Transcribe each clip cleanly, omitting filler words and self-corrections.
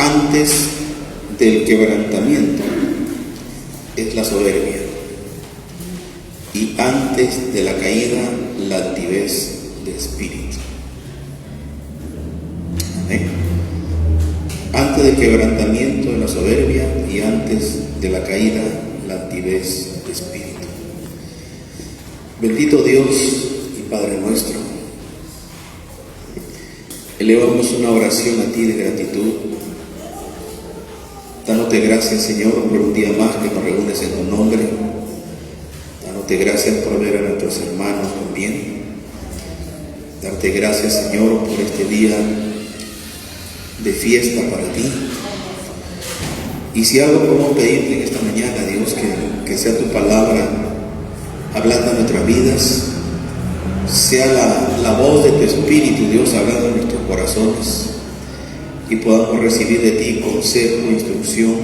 antes del quebrantamiento es la soberbia, y antes de la caída la altivez de espíritu. Amén. Antes del quebrantamiento es la soberbia, y antes de la caída la altivez de espíritu. Bendito Dios y Padre nuestro, elevamos una oración a ti de gratitud, dándote gracias, Señor, por un día más que nos reúnes en tu nombre, dándote gracias por ver a nuestros hermanos también, darte gracias, Señor, por este día de fiesta para ti. Y si algo podemos pedirte en esta mañana, Dios, que sea tu palabra hablando en nuestras vidas, sea la voz de tu Espíritu, Dios, hablando en nuestros corazones, y podamos recibir de ti consejo, instrucción,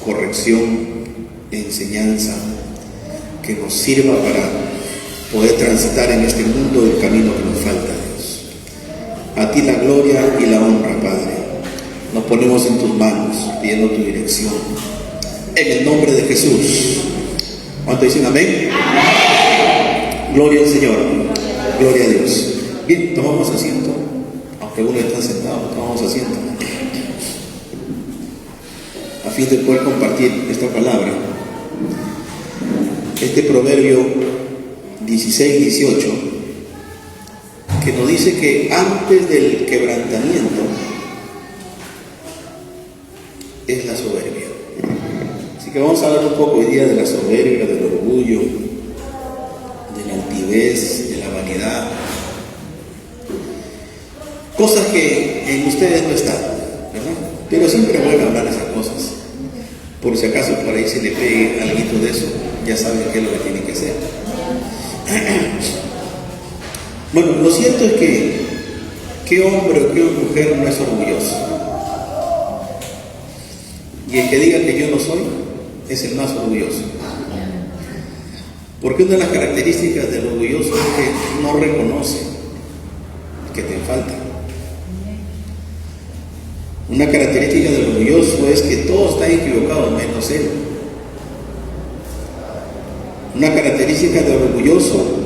corrección, enseñanza, que nos sirva para poder transitar en este mundo el camino que nos falta, Dios. A ti la gloria y la honra, Padre. Nos ponemos en tus manos, pidiendo tu dirección. En el nombre de Jesús. ¿Cuánto dicen amén? Amén. Gloria al Señor. Gloria a Dios. Bien, tomamos asiento. Aunque uno está sentado, tomamos asiento. A fin de poder compartir esta palabra. Este proverbio 16-18, que nos dice que antes del quebrantamiento es la soberbia. Así que vamos a hablar un poco hoy día de la soberbia, del orgullo, de la altivez, de la vanidad. Cosas que en ustedes no están, ¿verdad? Pero siempre es bueno hablar de esas cosas. Por si acaso por ahí se le pegue algo de eso, ya saben qué es lo que tienen que hacer. Bueno, lo cierto es que ¿qué hombre o qué mujer no es orgulloso? Y el que diga que yo no soy es el más orgulloso. Porque una de las características del orgulloso es que no reconoce que te falta. Una característica del orgulloso es que todos están equivocados menos él. Una característica del orgulloso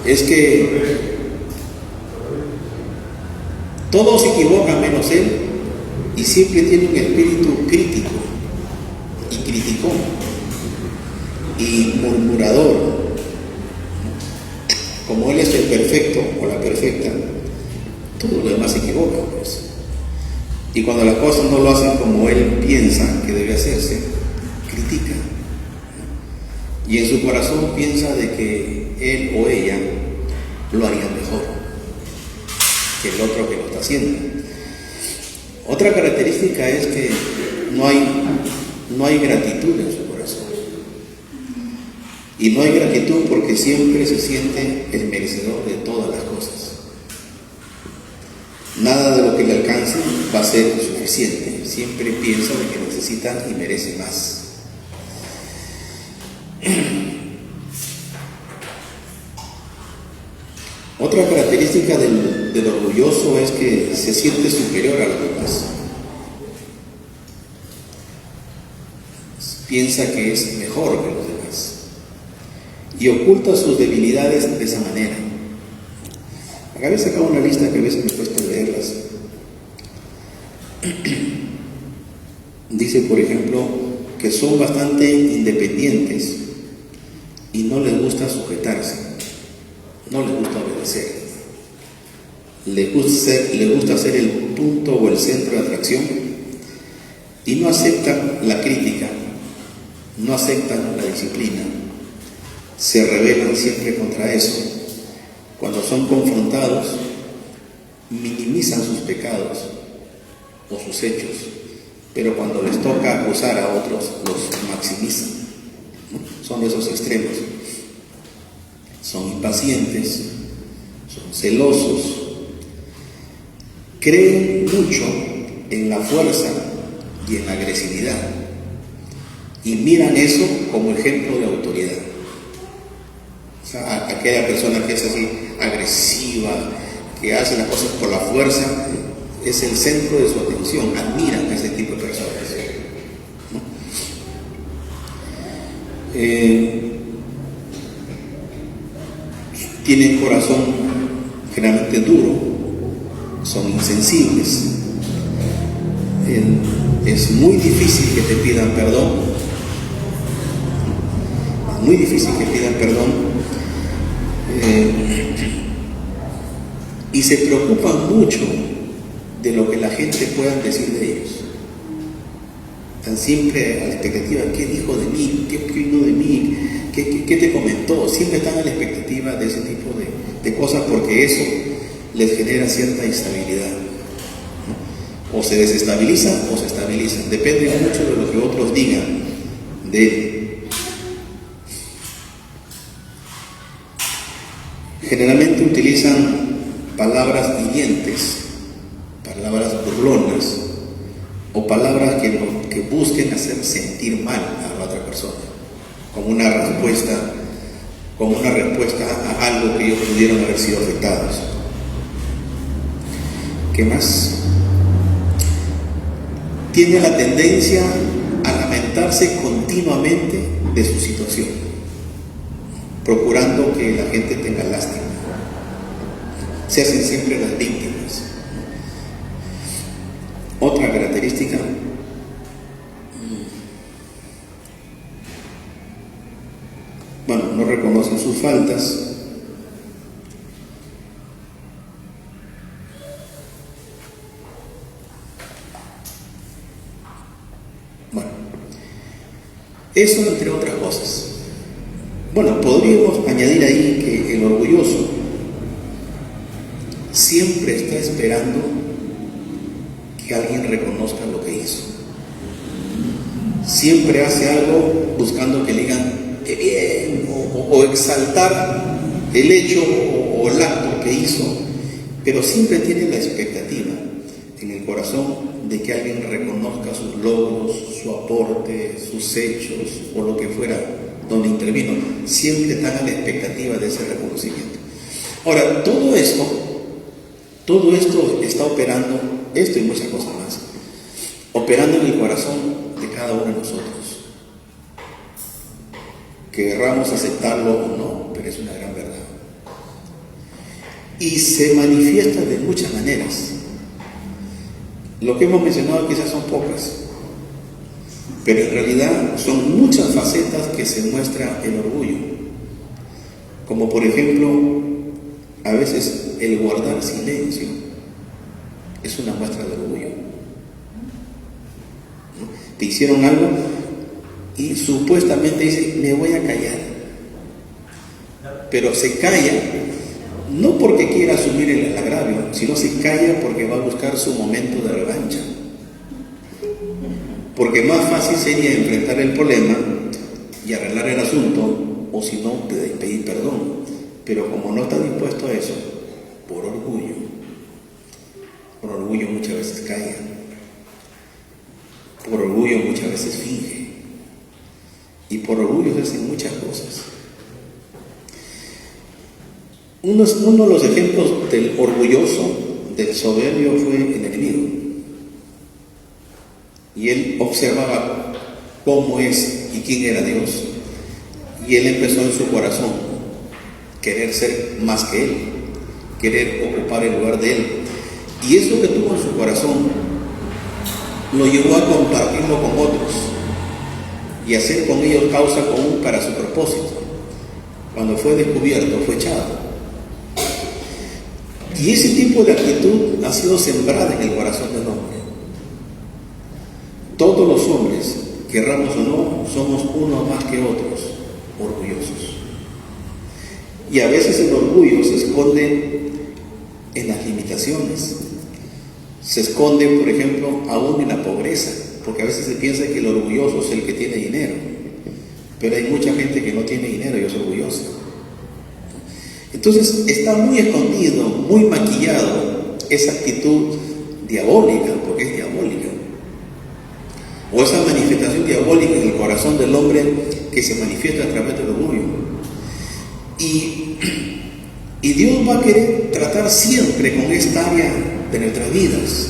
es que todos se equivocan menos él, y siempre tiene un espíritu crítico y criticón y murmurador. Como él es el perfecto o la perfecta, todo lo demás se equivoca, pues. Y cuando las cosas no lo hacen como él piensa que debe hacerse, critica. Y en su corazón piensa de que él o ella lo haría mejor que el otro que lo está haciendo. Otra característica es que no hay gratitud en su corazón. Y no hay gratitud porque siempre se siente el merecedor de todas las cosas. Nada de lo que le alcance va a ser suficiente. Siempre piensa de que necesita y merece más. Otra característica del orgulloso es que se siente superior a los demás. Piensa que es mejor que los demás y oculta sus debilidades de esa manera. Acá había sacado una lista que a veces me cuesta leerlas. Dice, por ejemplo, que son bastante independientes y no les gusta sujetarse, no les gusta obedecer, les gusta ser el punto o el centro de atracción, y no aceptan la crítica, no aceptan la disciplina, se rebelan siempre contra eso. Cuando son confrontados, minimizan sus pecados o sus hechos, pero cuando les toca acusar a otros, los maximizan. Son de esos extremos. Son impacientes, son celosos, creen mucho en la fuerza y en la agresividad, y miran eso como ejemplo de autoridad. O sea, aquella persona que es así agresiva, que hace las cosas por la fuerza, es el centro de su atención, admiran a ese tipo de personas, ¿no? Tienen corazón generalmente duro, son insensibles. Es muy difícil que te pidan perdón, es muy difícil que pidan perdón, y se preocupan mucho de lo que la gente pueda decir de ellos. Están siempre a la expectativa: ¿qué dijo de mí? ¿Qué opinó de mí? ¿Qué te comentó? Siempre están a la expectativa de ese tipo de cosas, porque eso les genera cierta instabilidad, ¿no? O se desestabilizan o se estabilizan. Depende mucho de lo que otros digan de él. Generalmente utilizan palabras hirientes, palabras burlonas, o palabras que busquen hacer sentir mal a la otra persona, como una respuesta a algo que ellos pudieron haber sido afectados. ¿Qué más? Tiene la tendencia a lamentarse continuamente de su situación, procurando que la gente tenga lástima. Se hacen siempre las víctimas. Otra característica: no reconocen sus faltas. Eso entre otras cosas. Podríamos añadir ahí que el orgulloso siempre está esperando que alguien reconozca lo que hizo. Siempre hace algo buscando que le digan qué bien, o exaltar el hecho o el acto que hizo, pero siempre tiene la expectativa en el corazón de que alguien reconozca sus logros, su aporte, sus hechos o lo que fuera donde intervino. Siempre están a la expectativa de ese reconocimiento. Ahora, todo esto está operando, esto y muchas cosas más, operando en el corazón de cada uno de nosotros. Querramos aceptarlo o no, pero es una gran verdad. Y se manifiesta de muchas maneras. Lo que hemos mencionado quizás son pocas, pero en realidad son muchas facetas que se muestra el orgullo. Como por ejemplo, a veces el guardar silencio es una muestra de orgullo. Te hicieron algo y supuestamente dice: me voy a callar, pero se calla no porque quiera asumir el agravio, sino se calla porque va a buscar su momento de revancha. Porque más fácil sería enfrentar el problema y arreglar el asunto, o si no, pedir perdón. Pero como no está dispuesto a eso, por orgullo muchas veces calla, por orgullo muchas veces finge, y por orgullo se hacen muchas cosas. Uno de los ejemplos del orgulloso, del soberbio, fue el enemigo. Y él observaba cómo es y quién era Dios, y él empezó en su corazón querer ser más que él, querer ocupar el lugar de él, y eso que tuvo en su corazón lo llevó a compartirlo con otros y hacer con ellos causa común para su propósito. Cuando fue descubierto, fue echado. Y ese tipo de actitud ha sido sembrada en el corazón del hombre. Todos los hombres, querramos o no, somos unos más que otros orgullosos. Y a veces el orgullo se esconde en las limitaciones. Se esconde, por ejemplo, aún en la pobreza, porque a veces se piensa que el orgulloso es el que tiene dinero, pero hay mucha gente que no tiene dinero y es orgullosa. Entonces está muy escondido, muy maquillado esa actitud diabólica, porque es diabólica, o esa manifestación diabólica en el corazón del hombre que se manifiesta a través del orgullo. Y Dios va a querer tratar siempre con esta área de nuestras vidas.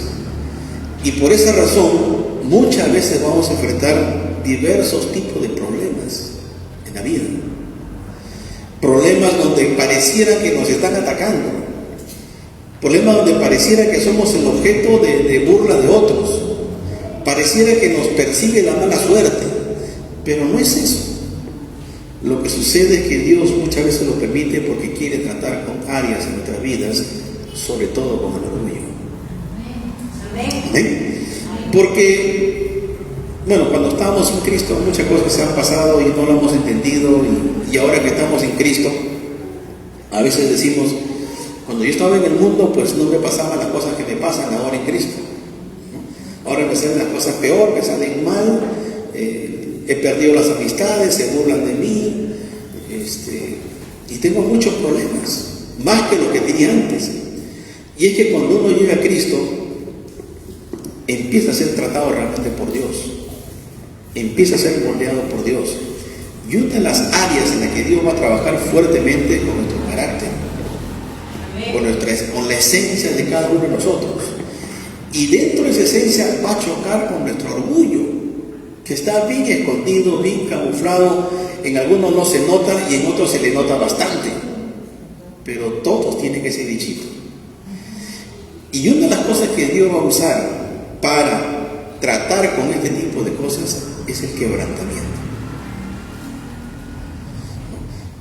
Y por esa razón, muchas veces vamos a enfrentar diversos tipos de problemas en la vida. Problemas donde pareciera que nos están atacando. Problemas donde pareciera que somos el objeto de burla de otros. Pareciera que nos persigue la mala suerte. Pero no es eso. Lo que sucede es que Dios muchas veces lo permite porque quiere tratar con áreas en nuestras vidas, sobre todo con el orgullo. ¿Amén? Porque, bueno, cuando estábamos en Cristo muchas cosas se han pasado y no lo hemos entendido, y ahora que estamos en Cristo, a veces decimos, cuando yo estaba en el mundo, pues no me pasaban las cosas que me pasan ahora en Cristo, ¿no? Ahora me salen las cosas peor, me salen mal, he perdido las amistades, se burlan de mí, y tengo muchos problemas, más que lo que tenía antes. Y es que cuando uno llega a Cristo, empieza a ser tratado realmente por Dios, empieza a ser moldeado por Dios. Y una de las áreas en las que Dios va a trabajar fuertemente con nuestro carácter, con la esencia de cada uno de nosotros. Y dentro de esa esencia va a chocar con nuestro orgullo, que está bien escondido, bien camuflado. En algunos no se nota y en otros se le nota bastante, pero todos tienen ese bichito. Y una de las cosas que Dios va a usar para tratar con este tipo de cosas es el quebrantamiento.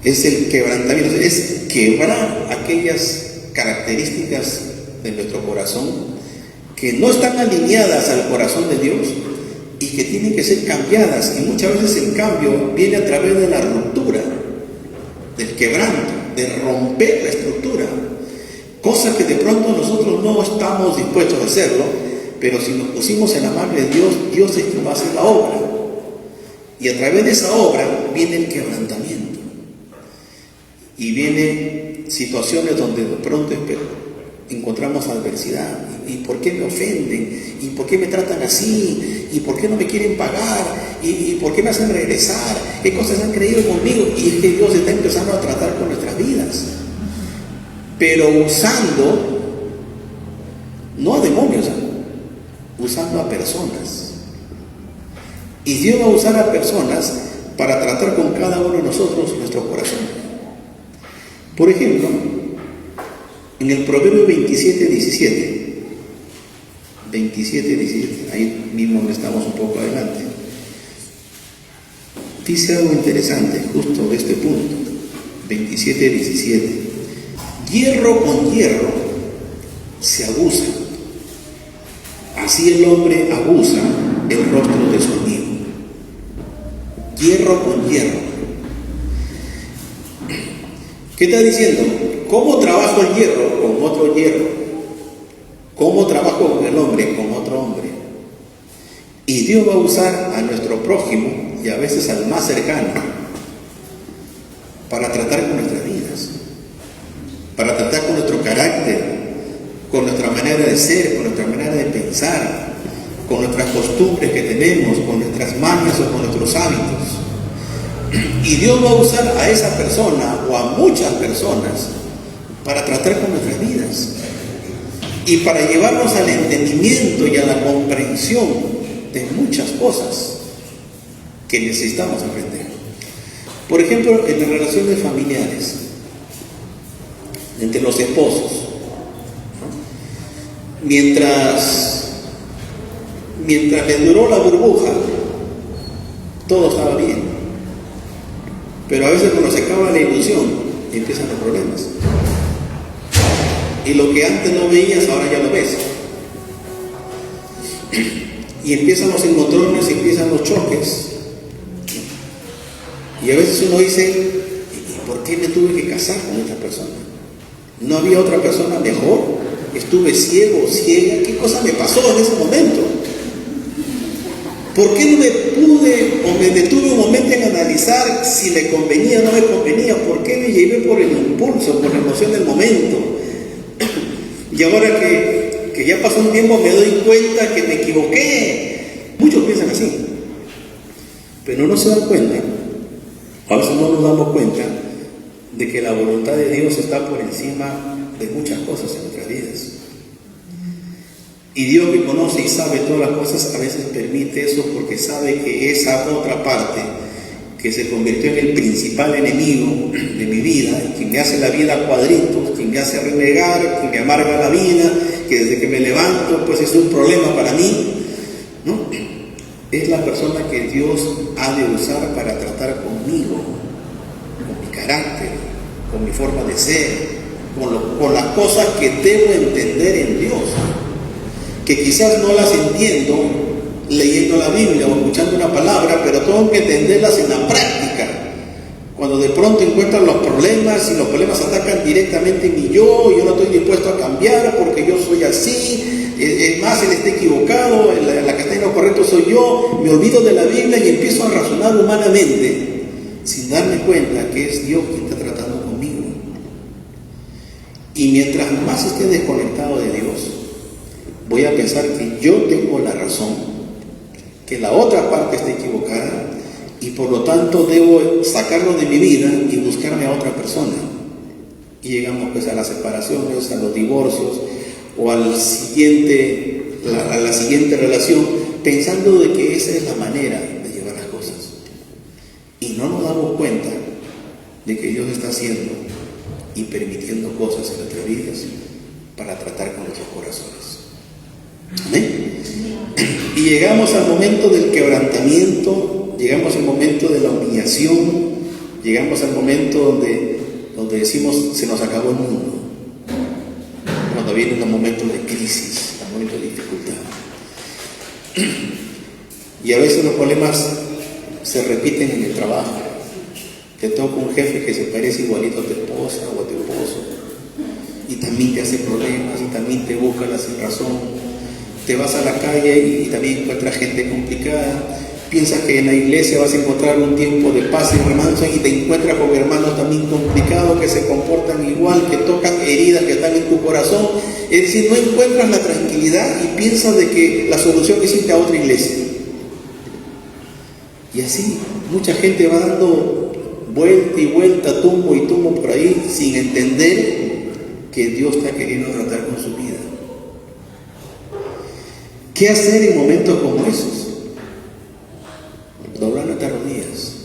Es el quebrantamiento, es quebrar aquellas características de nuestro corazón que no están alineadas al corazón de Dios y que tienen que ser cambiadas. Y muchas veces el cambio viene a través de la ruptura, del quebranto, de romper la estructura. Cosas que de pronto nosotros no estamos dispuestos a hacerlo, pero si nos pusimos en la mano de Dios, Dios es quien va a hacer la obra. Y a través de esa obra viene el quebrantamiento. Y vienen situaciones donde de pronto encontramos adversidad. ¿Y por qué me ofenden? ¿Y por qué me tratan así? ¿Y por qué no me quieren pagar? ¿Y por qué me hacen regresar? ¿Qué cosas han creído conmigo? Y es que Dios está empezando a tratar con nuestras vidas. Pero usando, no a demonios, usando a personas. Y Dios va a usar a personas para tratar con cada uno de nosotros nuestro corazón. Por ejemplo, en el Proverbio 27:17, ahí mismo donde estamos un poco adelante, dice algo interesante justo de este punto. 27:17: hierro con hierro se abusa, así el hombre abusa el rostro de su amigo. Hierro con hierro. ¿Qué está diciendo? ¿Cómo trabajo el hierro? Con otro hierro. ¿Cómo trabajo con el hombre? Con otro hombre. Y Dios va a usar a nuestro prójimo y a veces al más cercano para tratar con nuestras vidas, para tratar con nuestro carácter, con nuestra manera de ser, con nuestra manera de pensar, con nuestras costumbres que tenemos, con nuestras mañas o con nuestros hábitos. Y Dios va a usar a esa persona o a muchas personas para tratar con nuestras vidas y para llevarnos al entendimiento y a la comprensión de muchas cosas que necesitamos aprender. Por ejemplo, en las relaciones familiares, entre los esposos, mientras les duró la burbuja, todo estaba bien. Pero a veces cuando se acaba la ilusión, empiezan los problemas. Y lo que antes no veías, ahora ya lo ves. Y empiezan los encontrones, empiezan los choques. Y a veces uno dice, ¿y por qué me tuve que casar con esta persona? ¿No había otra persona mejor? ¿Estuve ciego o ciega? ¿Qué cosa me pasó en ese momento? ¿Por qué no me pude o me detuve un momento en analizar si me convenía o no me convenía? ¿Por qué me llevé por el impulso, por la emoción del momento? Y ahora que ya pasó un tiempo me doy cuenta que me equivoqué. Muchos piensan así, pero no se dan cuenta, a veces no nos damos cuenta de que la voluntad de Dios está por encima de muchas cosas en nuestras vidas. Y Dios, que conoce y sabe todas las cosas, a veces permite eso porque sabe que esa otra parte que se convirtió en el principal enemigo de mi vida, quien me hace la vida a cuadritos, quien me hace renegar, quien me amarga la vida, que desde que me levanto pues es un problema para mí, ¿no? Es la persona que Dios ha de usar para tratar conmigo, con mi carácter, con mi forma de ser, con las cosas que debo entender en Dios, que quizás no las entiendo leyendo la Biblia o escuchando una palabra, pero tengo que entenderlas en la práctica. Cuando de pronto encuentran los problemas y los problemas atacan directamente en mi yo no estoy dispuesto a cambiar porque yo soy así, es más, él está equivocado, la que está en lo correcto soy yo, me olvido de la Biblia y empiezo a razonar humanamente sin darme cuenta que es Dios quien está tratando conmigo. Y mientras más esté desconectado de Dios, voy a pensar que yo tengo la razón, que la otra parte está equivocada y por lo tanto debo sacarlo de mi vida y buscarme a otra persona. Y llegamos pues a las separaciones, a los divorcios o a la siguiente relación, pensando de que esa es la manera de llevar las cosas. Y no nos damos cuenta de que Dios está haciendo y permitiendo cosas en nuestras vidas para tratar con nuestros corazones. ¿Amén? Y llegamos al momento del quebrantamiento, llegamos al momento de la humillación, llegamos al momento donde decimos se nos acabó el mundo, cuando vienen los momentos de crisis, los momentos de dificultad. Y a veces los problemas se repiten en el trabajo. Te toca un jefe que se parece igualito a tu esposa o a tu esposo y también te hace problemas y también te busca la sin razón. Te vas a la calle y también encuentras gente complicada. Piensas que en la iglesia vas a encontrar un tiempo de paz y remanso y te encuentras con hermanos también complicados que se comportan igual, que tocan heridas que están en tu corazón. Es decir, no encuentras la tranquilidad y piensas de que la solución es irte a otra iglesia. Y así mucha gente va dando vuelta y vuelta, tumbo y tumbo por ahí sin entender que Dios está queriendo tratar con su vida. ¿Qué hacer en momentos como esos? Doblar nuestras rodillas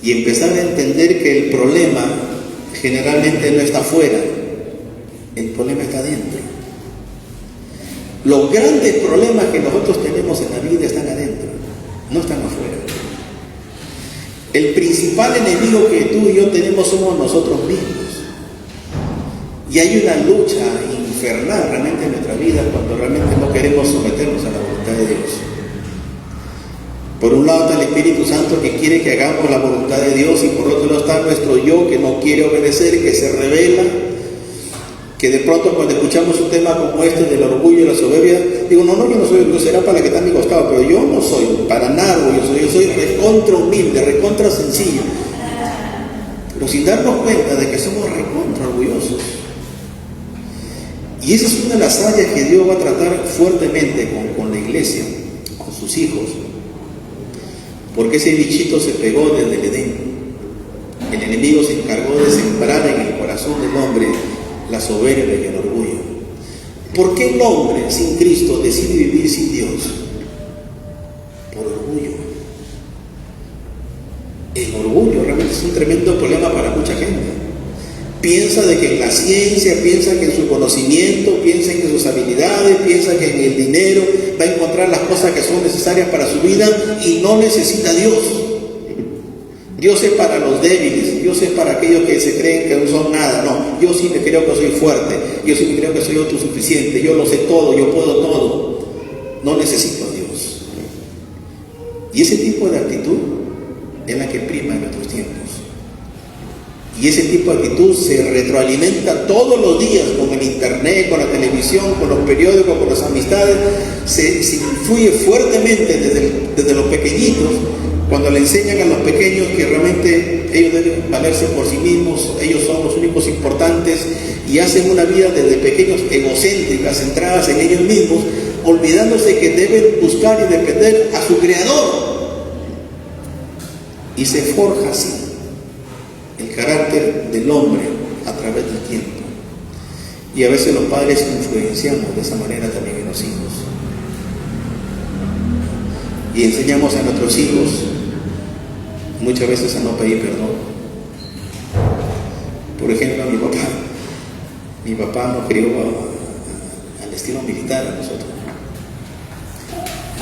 y empezar a entender que el problema generalmente no está afuera, el problema está adentro. Los grandes problemas que nosotros tenemos en la vida están adentro, no están afuera. El principal enemigo que tú y yo tenemos somos nosotros mismos. Y hay una lucha infernal realmente en nuestra vida cuando realmente no queremos someternos a la voluntad de Dios. Por un lado está el Espíritu Santo que quiere que hagamos la voluntad de Dios y por otro lado está nuestro yo que no quiere obedecer, que se rebela, que de pronto cuando escuchamos un tema como este del orgullo y la soberbia, digo, no, yo no soy orgulloso, será para la que está a mi costado, pero yo no soy para nada orgulloso, yo soy recontra humilde, recontra sencillo, pero sin darnos cuenta de que somos recontra orgullosos. Y esa es una de las áreas que Dios va a tratar fuertemente con la iglesia, con sus hijos, porque ese bichito se pegó desde el Edén. El enemigo se encargó de sembrar en el corazón del hombre la soberbia y el orgullo. ¿Por qué el hombre sin Cristo decide vivir sin Dios? Por orgullo. El orgullo realmente es un tremendo problema para mucha gente. Piensa de que en la ciencia, piensa que en su conocimiento, piensa en sus habilidades, piensa que en el dinero va a encontrar las cosas que son necesarias para su vida y no necesita a Dios. Dios es para los débiles, Dios es para aquellos que se creen que no son nada. No, yo sí me creo que soy fuerte, yo sí me creo que soy autosuficiente, yo lo sé todo, yo puedo todo. No necesito a Dios. Y ese tipo de actitud es la que prima en nuestros tiempos. Y ese tipo de actitud se retroalimenta todos los días con el internet, con la televisión, con los periódicos, con las amistades. Se influye fuertemente desde los pequeñitos, cuando le enseñan a los pequeños que realmente ellos deben valerse por sí mismos, ellos son los únicos importantes y hacen una vida desde pequeños egocéntrica, centradas en ellos mismos, olvidándose que deben buscar y depender a su Creador. Y se forja así el carácter del hombre a través del tiempo. Y a veces los padres influenciamos de esa manera también en los hijos. Y enseñamos a nuestros hijos muchas veces a no pedir perdón. Por ejemplo, mi papá nos crió al estilo militar a nosotros.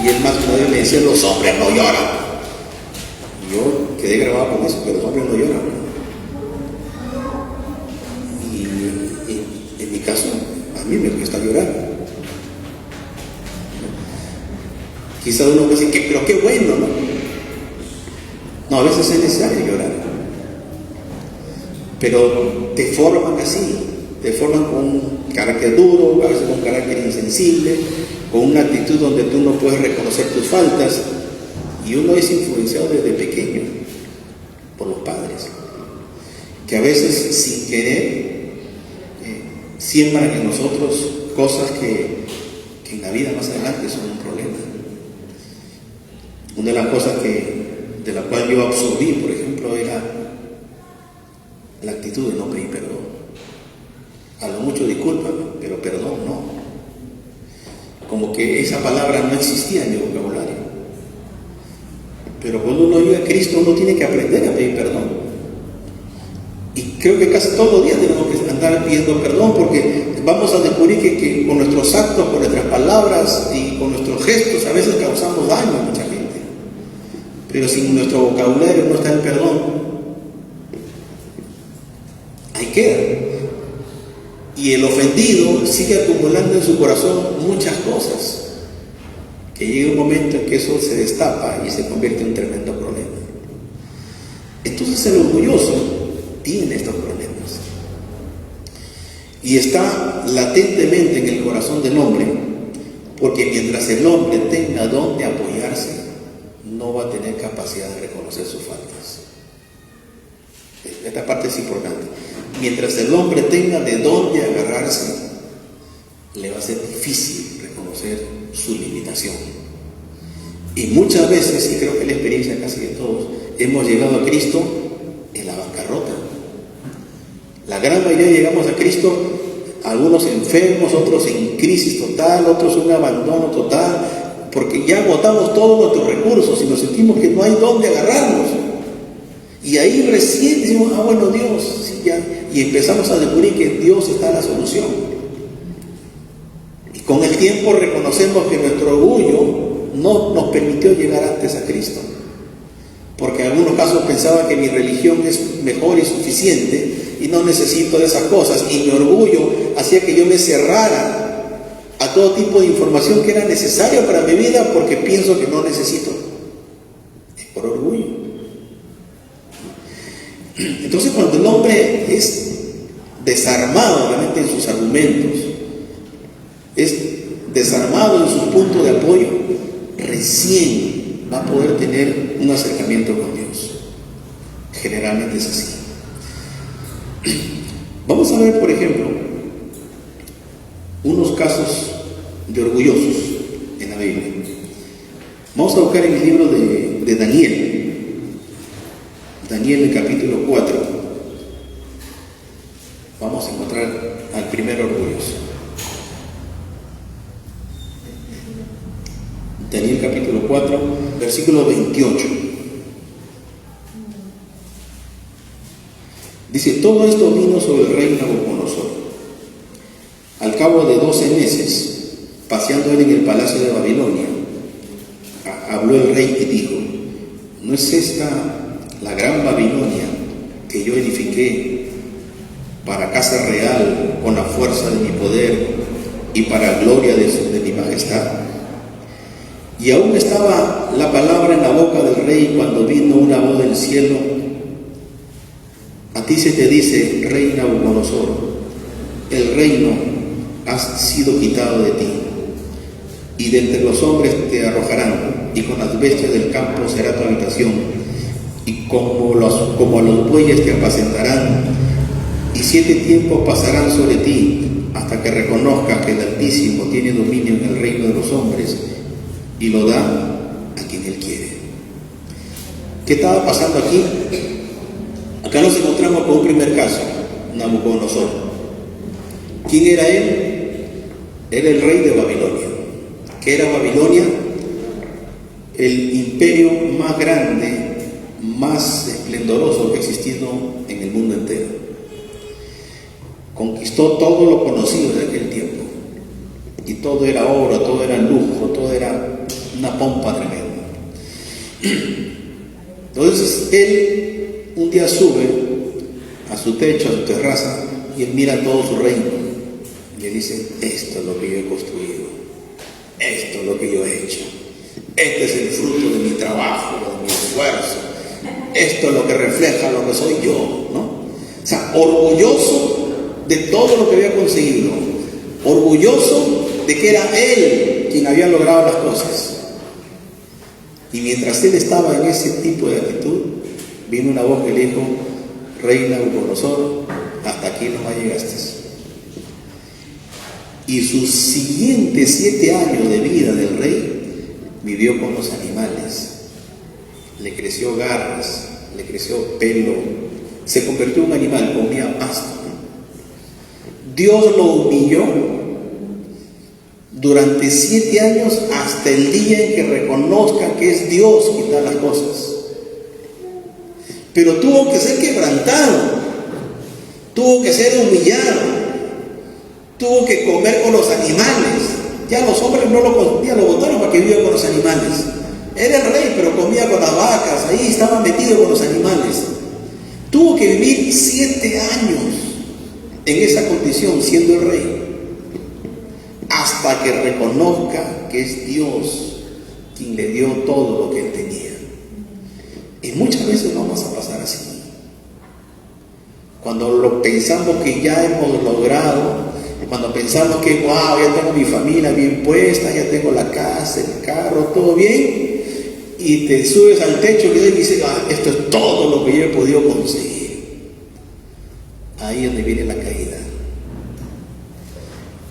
Y él más una vez me decía, los hombres no lloran. Y yo quedé grabado con eso, que los hombres no lloran. Y en mi caso, a mí me cuesta llorar. Quizá uno puede decir, pero qué bueno, ¿no? No, a veces es necesario llorar. Pero te forman así, te forman con un carácter duro, a veces con un carácter insensible, con una actitud donde tú no puedes reconocer tus faltas, y uno es influenciado desde pequeño por los padres, que a veces sin querer siembran en nosotros cosas que en la vida más adelante son un problema. Una de las cosas de la cual yo absorbí, por ejemplo, era la actitud de no pedir perdón. A lo mucho discúlpame, pero perdón no. Como que esa palabra no existía en mi vocabulario. Pero cuando uno llega a Cristo, uno tiene que aprender a pedir perdón. Y creo que casi todos los días tenemos que andar pidiendo perdón, porque vamos a descubrir que con nuestros actos, con nuestras palabras y con nuestros gestos a veces causamos daño a mucha gente. Pero si en nuestro vocabulario no está el perdón, ahí queda. Y el ofendido sigue acumulando en su corazón muchas cosas, que llega un momento en que eso se destapa y se convierte en un tremendo problema. Entonces el orgulloso tiene estos problemas. Y está latentemente en el corazón del hombre, porque mientras el hombre tenga donde apoyarse, no va a tener capacidad de reconocer sus faltas. Esta parte es importante. Mientras el hombre tenga de dónde agarrarse, le va a ser difícil reconocer su limitación. Y muchas veces, y creo que la experiencia casi de todos, hemos llegado a Cristo en la bancarrota. La gran mayoría llegamos a Cristo, algunos enfermos, otros en crisis total, otros en un abandono total, porque ya agotamos todos nuestros recursos y nos sentimos que no hay dónde agarrarnos. Y ahí recién decimos, bueno, Dios, sí, ya. Y empezamos a descubrir que Dios está en la solución. Y con el tiempo reconocemos que nuestro orgullo no nos permitió llegar antes a Cristo. Porque en algunos casos pensaba que mi religión es mejor y suficiente y no necesito de esas cosas. Y mi orgullo hacía que yo me cerrara a todo tipo de información que era necesaria para mi vida porque pienso que no necesito. Es por orgullo. Entonces, cuando el hombre es desarmado realmente en sus argumentos, es desarmado en sus puntos de apoyo, recién va a poder tener un acercamiento con Dios. Generalmente es así. Vamos a ver, por ejemplo, unos casos de orgullosos en la Biblia. Vamos a buscar en el libro de Daniel. Daniel, el capítulo 4. Vamos a encontrar al primer orgulloso. Daniel capítulo 4, versículo 28. Dice, todo esto vino sobre el rey Nabucodonosor. Al cabo de 12 meses, paseando él en el palacio de Babilonia, habló el rey y dijo, ¿no es esta la gran Babilonia que yo edifiqué para casa real con la fuerza de mi poder y para gloria de mi majestad? Y aún estaba la palabra en la boca del rey cuando vino una voz del cielo. A ti se te dice, rey Nabucodonosor, el reino ha sido quitado de ti, y de entre los hombres te arrojarán, y con las bestias del campo será tu habitación, y como los bueyes te apacentarán, y 7 tiempos pasarán sobre ti, hasta que reconozcas que el Altísimo tiene dominio en el reino de los hombres, y lo da a quien Él quiere. ¿Qué estaba pasando aquí? Acá nos encontramos con un primer caso, Nabucodonosor. ¿Quién era él? Era el rey de Babilonia. ¿Qué era Babilonia? El imperio más grande, más esplendoroso que ha existido en el mundo entero. Conquistó todo lo conocido de aquel tiempo. Y todo era oro, todo era lujo, todo era una pompa tremenda. Entonces él un día sube a su techo, a su terraza, y él mira todo su reino. Y él dice: esto es lo que yo he construido, esto es lo que yo he hecho, este es el fruto de mi trabajo, de mi esfuerzo, esto es lo que refleja lo que soy yo, ¿no? O sea, orgulloso de todo lo que había conseguido, orgulloso de que era él quien había logrado las cosas. Y mientras él estaba en ese tipo de actitud, vino una voz que le dijo: Rey Nabucodonosor, hasta aquí nomás llegaste. Y sus siguientes 7 años de vida del rey vivió con los animales. Le creció garras, le creció pelo, se convirtió en un animal, comía pasto. Dios lo humilló durante 7 años, hasta el día en que reconozca que es Dios quien da las cosas. Pero tuvo que ser quebrantado, tuvo que ser humillado, tuvo que comer con los animales. Ya los hombres no lo botaron para que viviera con los animales. Era el rey, pero comía con las vacas, ahí estaba metido con los animales. Tuvo que vivir 7 años en esa condición, siendo el rey, hasta que reconozca que es Dios quien le dio todo lo que él tenía. Y muchas veces vamos a pasar así. Cuando lo pensamos que ya hemos logrado, cuando pensamos que wow, ya tengo mi familia bien puesta, ya tengo la casa, el carro, todo bien, y te subes al techo y dices: esto es todo lo que yo he podido conseguir. Ahí es donde viene la caída.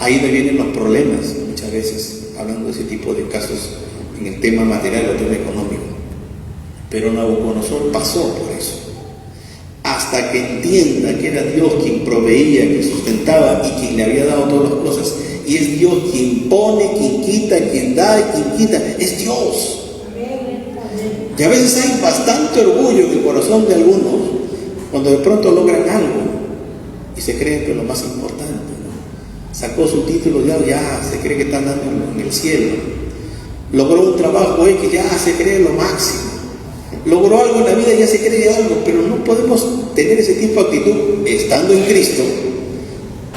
Ahí es donde vienen los problemas, muchas veces, hablando de ese tipo de casos en el tema material o el tema económico. Pero Nabucodonosor pasó por eso. Hasta que entienda que era Dios quien proveía, quien sustentaba y quien le había dado todas las cosas. Y es Dios quien pone, quien quita, quien da y quien quita. Es Dios. Y a veces hay bastante orgullo en el corazón de algunos cuando de pronto logran algo y se creen que es lo más importante, ¿no? Sacó su título, ya se cree que está andando en el cielo. Logró un trabajo que ya se cree lo máximo. Logró algo en la vida, ya se cree algo, pero no podemos tener ese tipo de actitud estando en Cristo,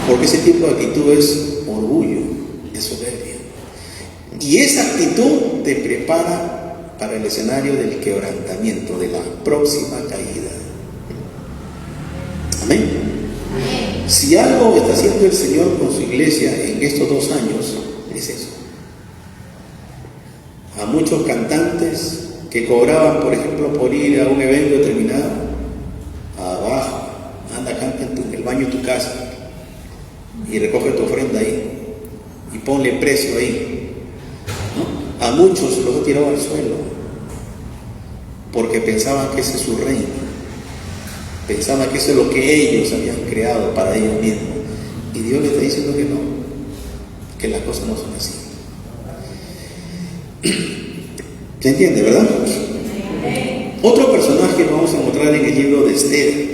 porque ese tipo de actitud es orgullo, es soberbia. Y esa actitud te prepara para el escenario del quebrantamiento, de la próxima caída. Amén. Si algo está haciendo el Señor con su iglesia en estos 2 años, es eso. A muchos cantantes que cobraban, por ejemplo, por ir a un evento determinado, abajo, anda, canta en el baño de tu casa y recoge tu ofrenda ahí y ponle precio ahí, ¿no? A muchos los ha tirado al suelo porque pensaban que ese es su reino, pensaban que eso es lo que ellos habían creado para ellos mismos, y Dios les está diciendo que no, que las cosas no son así. ¿Se entiende, verdad? Otro personaje que vamos a encontrar en el libro de Esther,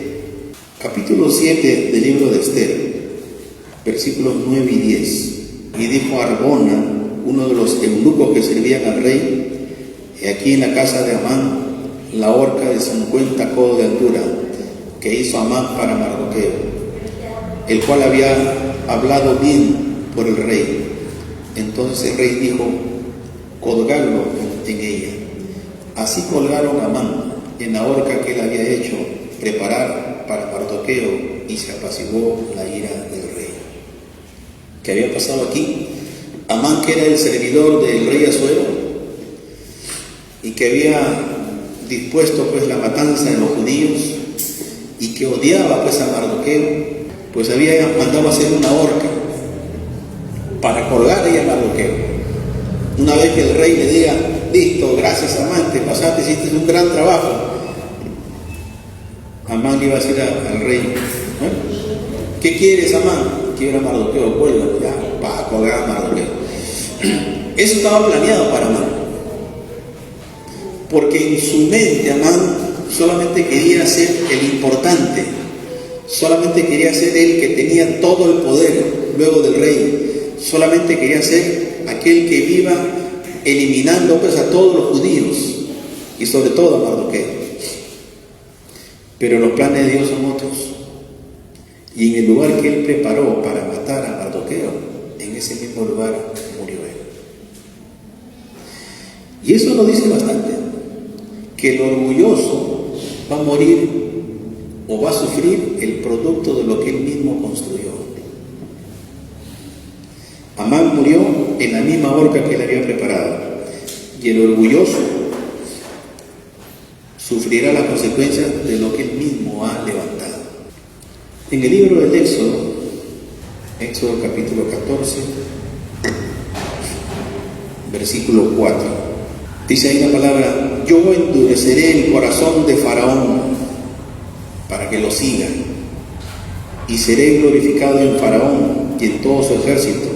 capítulo 7 del libro de Esther, versículos 9 y 10. Y dijo Arbona, uno de los eunucos que servían al rey: he aquí en la casa de Amán la horca de 50 codos de altura que hizo Amán para Mardoqueo, el cual había hablado bien por el rey. Entonces el rey dijo: colgadlo en ella. Así colgaron a Amán en la horca que él había hecho preparar para Mardoqueo, y se apaciguó la ira del rey. ¿Qué había pasado aquí? Amán, que era el servidor del rey Asuero y que había dispuesto pues la matanza de los judíos y que odiaba pues a Mardoqueo, pues había mandado hacer una horca para colgar ahí a Mardoqueo. Una vez que el rey le diga: listo, gracias Amán, te pasaste, hiciste un gran trabajo, Amán le iba a decir al rey: ¿Qué quieres, Amán? Quiero a Mardoqueo, cuélgalo, ya, para colgar a Mardoqueo. Eso estaba planeado para Amán, porque en su mente Amán solamente quería ser el importante, solamente quería ser el que tenía todo el poder luego del rey, solamente quería ser aquel que iba eliminando pues a todos los judíos y sobre todo a Mardoqueo. Pero los planes de Dios son otros, y en el lugar que él preparó para matar a Mardoqueo, en ese mismo lugar murió él. Y eso nos dice bastante, que el orgulloso va a morir o va a sufrir el producto de lo que él mismo construyó. Amán murió en la misma horca que él había preparado, y el orgulloso sufrirá las consecuencias de lo que él mismo ha levantado. En el libro del Éxodo capítulo 14, versículo 4, dice ahí la palabra: yo endureceré el corazón de Faraón para que lo siga, y seré glorificado en Faraón y en todo su ejército,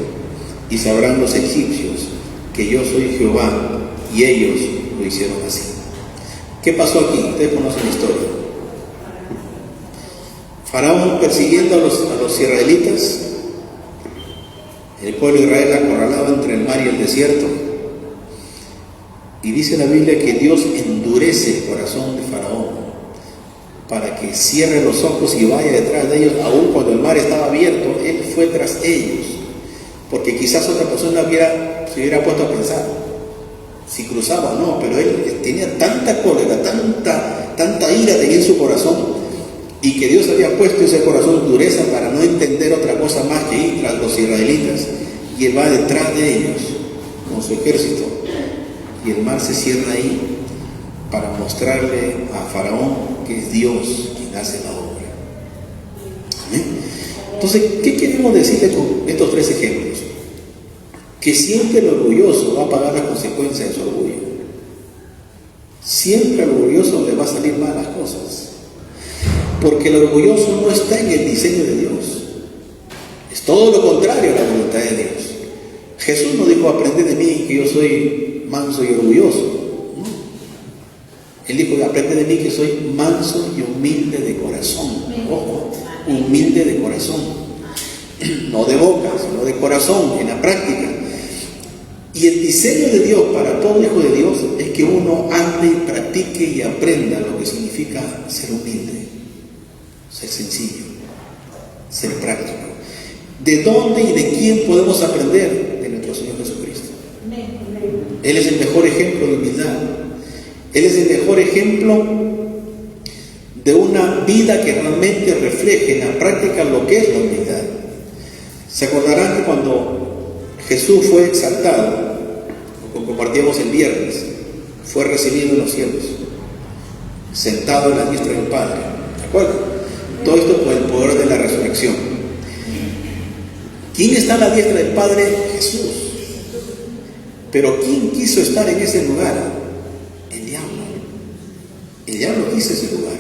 y sabrán los egipcios que yo soy Jehová, y ellos lo hicieron así. ¿Qué pasó aquí? Ustedes conocen la historia. Faraón persiguiendo a los israelitas, el pueblo de Israel acorralado entre el mar y el desierto, y dice la Biblia que Dios endurece el corazón de Faraón para que cierre los ojos y vaya detrás de ellos. Aún cuando el mar estaba abierto, él fue tras ellos, porque quizás otra persona se hubiera puesto a pensar si cruzaba o no, pero él tenía tanta cólera, tanta ira tenía en su corazón, y que Dios había puesto en ese corazón dureza para no entender otra cosa más que ir tras los israelitas, y él va detrás de ellos con su ejército, y el mar se cierra ahí para mostrarle a Faraón que es Dios quien hace la obra. ¿Amén? Entonces, ¿qué queremos decirle con estos tres ejemplos? Que siempre el orgulloso va a pagar las consecuencias de su orgullo. Siempre al orgulloso le va a salir mal las cosas, porque el orgulloso no está en el diseño de Dios, es todo lo contrario a la voluntad de Dios. Jesús no dijo: aprended de mí que yo soy manso y orgulloso. No. Él dijo: aprended de mí que soy manso y humilde de corazón. Ojo, humilde de corazón, no de boca, sino de corazón, en la práctica. Y el diseño de Dios para todo hijo de Dios es que uno ande y practique y aprenda lo que significa ser humilde, ser sencillo, ser práctico. ¿De dónde y de quién podemos aprender? De nuestro Señor Jesucristo. Él es el mejor ejemplo de humildad. Él es el mejor ejemplo de una vida que realmente refleje en la práctica lo que es la humildad. Se acordarán que cuando Jesús fue exaltado, como compartíamos el viernes, fue recibido en los cielos, sentado en la diestra del Padre. ¿De acuerdo? Todo esto por el poder de la resurrección. ¿Quién está a la diestra del Padre? Jesús. Pero ¿quién quiso estar en ese lugar? El diablo. El diablo quiso ese lugar,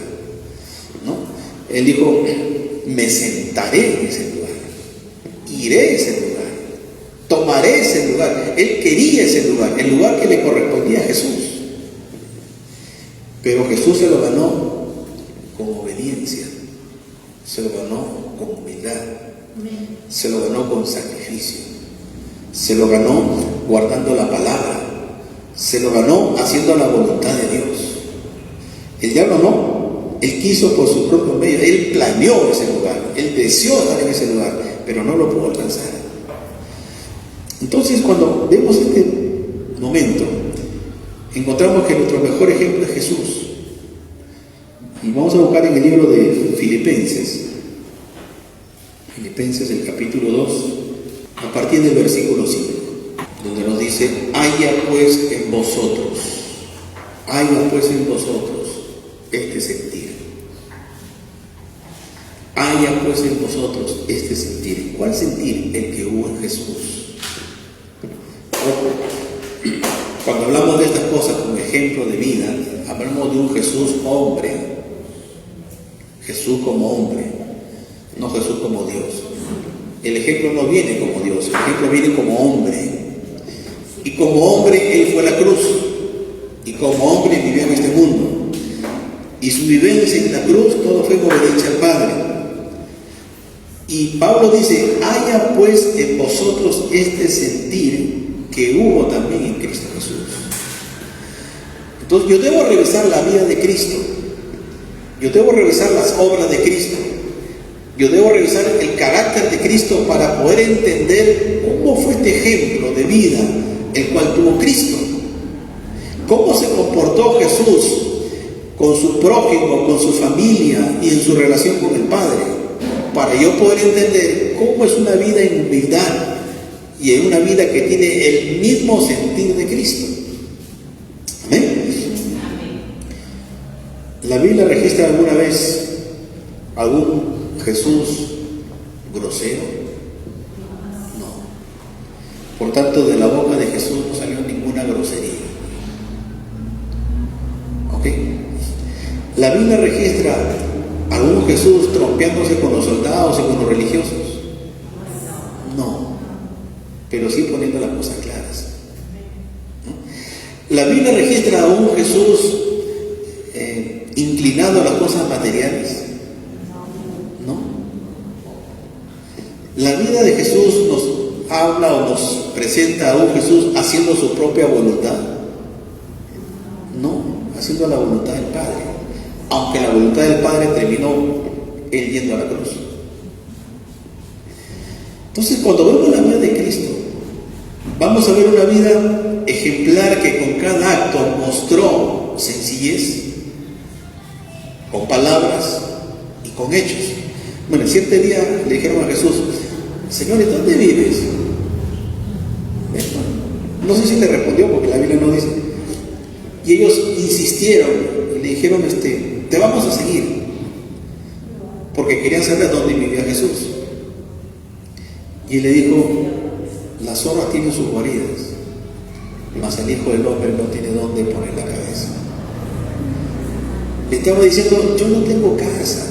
¿no? Él dijo: me sentaré en ese lugar, iré a ese lugar, tomaré ese lugar. Él quería ese lugar, el lugar que le correspondía a Jesús. Pero Jesús se lo ganó con obediencia, se lo ganó con humildad, se lo ganó con sacrificio, se lo ganó guardando la palabra, se lo ganó haciendo la voluntad de Dios. El diablo no, él quiso por su propio medio, él planeó ese lugar, él deseó estar en ese lugar, pero no lo pudo alcanzar. Entonces, cuando vemos este momento, encontramos que nuestro mejor ejemplo es Jesús. Y vamos a buscar en el libro de Filipenses, el capítulo 2, a partir del versículo 5, donde nos dice: haya pues en vosotros este sentir. Haya pues en vosotros este sentir. ¿Cuál sentir? El que hubo en Jesús. Cuando hablamos de estas cosas como ejemplo de vida, hablamos de un Jesús hombre, Jesús como hombre, no Jesús como Dios. El ejemplo no viene como Dios, el ejemplo viene como hombre. Y como hombre Él fue a la cruz. Y como hombre vivió en este mundo. Y su vivencia en la cruz, todo fue en obediencia al Padre. Y Pablo dice, haya pues en vosotros este sentir que hubo también en Cristo Jesús. Entonces yo debo revisar la vida de Cristo. Yo debo revisar las obras de Cristo. Yo debo revisar el carácter de Cristo para poder entender cómo fue este ejemplo de vida el cual tuvo Cristo. Cómo se comportó Jesús con su prójimo, con su familia y en su relación con el Padre, para yo poder entender cómo es una vida en humildad y en una vida que tiene el mismo sentir de Cristo. Amén. ¿La Biblia registra alguna vez algún Jesús grosero? No. Por tanto, de la boca de Jesús no salió ninguna grosería. ¿Ok? ¿La Biblia registra algún Jesús trompeándose con los soldados y con los religiosos? No. Pero sí poniendo las cosas claras. ¿No? ¿La Biblia registra a un Jesús inclinado a las cosas materiales? ¿No? La vida de Jesús nos habla o nos presenta a un Jesús haciendo su propia voluntad. No, haciendo la voluntad del Padre. Aunque la voluntad del Padre terminó Él yendo a la cruz. Entonces, cuando vemos la vida de Cristo, vamos a ver una vida ejemplar que con cada acto mostró sencillez, con palabras y con hechos. Bueno, cierto día le dijeron a Jesús, Señor, ¿en dónde vives? No sé si le respondió porque la Biblia no dice. Y ellos insistieron y le dijeron, te vamos a seguir, porque querían saber dónde vivía Jesús. Y él le dijo, las zorras tienen sus guaridas, mas el Hijo del Hombre no tiene dónde poner la cabeza. Le estaba diciendo, yo no tengo casa,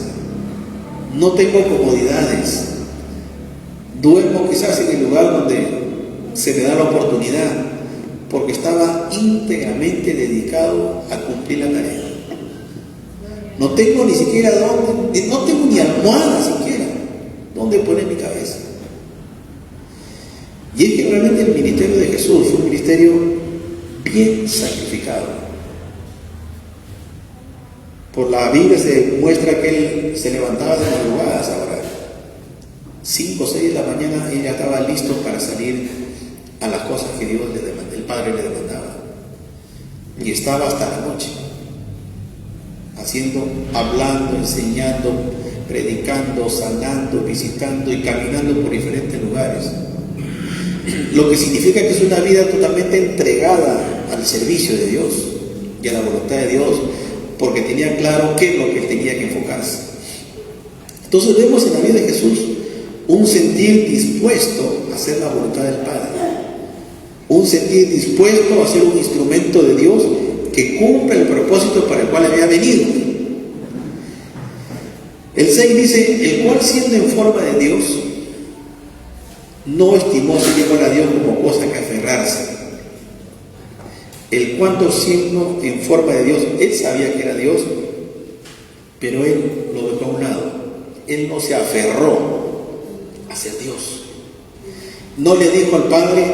no tengo comodidades, duermo quizás en el lugar donde se me da la oportunidad, porque estaba íntegramente dedicado a cumplir la tarea. No tengo ni siquiera dónde, no tengo ni almohada siquiera dónde poner mi cabeza. Y es que realmente el ministerio de Jesús fue un ministerio bien sacrificado. Por la Biblia se muestra que él se levantaba de madrugadas a orar. 5 o 6 de la mañana él ya estaba listo para salir a las cosas que Dios le demandaba, el Padre le demandaba. Y estaba hasta la noche, hablando, enseñando, predicando, sanando, visitando y caminando por diferentes lugares. Lo que significa que es una vida totalmente entregada al servicio de Dios y a la voluntad de Dios, porque tenía claro qué es lo que él tenía que enfocarse. Entonces vemos en la vida de Jesús un sentir dispuesto a hacer la voluntad del Padre, un sentir dispuesto a ser un instrumento de Dios que cumpla el propósito para el cual había venido. El 6 dice, el cual siendo en forma de Dios, no estimó ser igual a Dios como cosa que aferrarse. El cuanto siendo en forma de Dios, él sabía que era Dios, pero él lo dejó a un lado. Él no se aferró a ser Dios. No le dijo al Padre,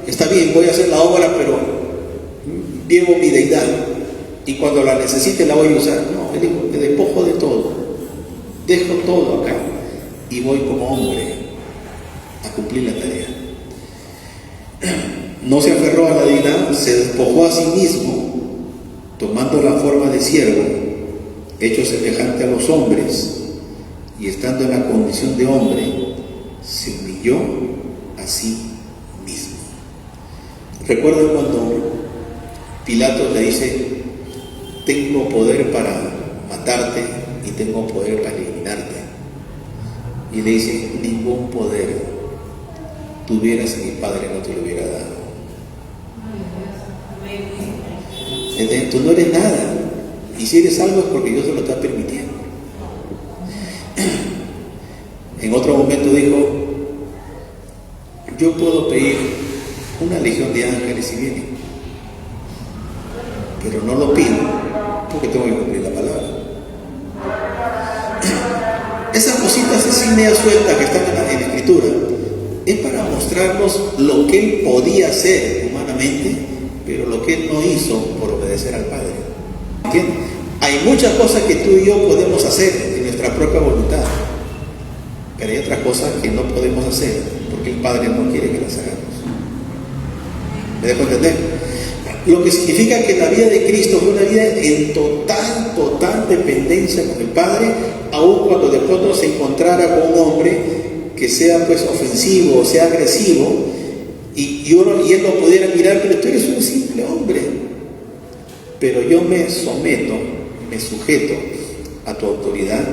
está bien, voy a hacer la obra, pero llevo mi deidad y cuando la necesite la voy a usar. No, él dijo, me despojo de todo, dejo todo acá y voy como hombre a cumplir la tarea. No se aferró a la deidad, se despojó a sí mismo, tomando la forma de siervo, hecho semejante a los hombres, y estando en la condición de hombre, se humilló a sí mismo. ¿Recuerdan cuando Pilato le dice, tengo poder para matarte y tengo poder para eliminarte? Y le dice, ningún poder tuvieras si mi Padre no te lo hubiera dado. Entonces, tú no eres nada, y si eres algo es porque Dios te lo está permitiendo. yo puedo pedir una legión de ángeles si vienen, pero no lo pido porque tengo que cumplir la palabra. Esas cositas así media sueltas que están en la Escritura es para mostrarnos lo que Él podía hacer humanamente, pero lo que Él no hizo por obedecer al Padre. ¿Entiendes? Hay muchas cosas que tú y yo podemos hacer en nuestra propia voluntad, pero hay otras cosas que no podemos hacer porque el Padre no quiere que las hagamos. ¿Me dejo entender? Lo que significa que la vida de Cristo fue una vida en total dependencia con el Padre, aun cuando de pronto se encontrara con un hombre que sea pues ofensivo o sea agresivo, y él lo pudiera mirar, pero tú eres un simple hombre, pero yo me someto, me sujeto a tu autoridad,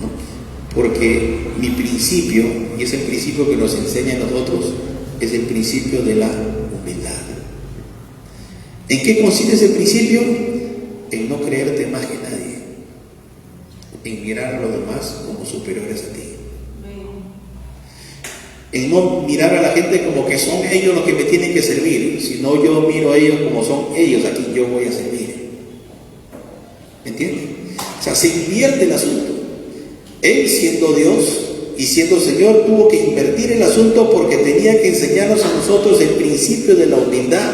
¿no? Porque mi principio, y es el principio que nos enseña a nosotros, es el principio de la humildad. ¿En qué consiste ese principio? En no creerte más que nadie, en mirar a los demás como superiores a ti, en no mirar a la gente como que son ellos los que me tienen que servir, sino yo miro a ellos como son ellos a quien yo voy a servir. ¿Me entiendes? O sea, se invierte el asunto. Él, siendo Dios y siendo Señor, tuvo que invertir el asunto porque tenía que enseñarnos a nosotros el principio de la humildad.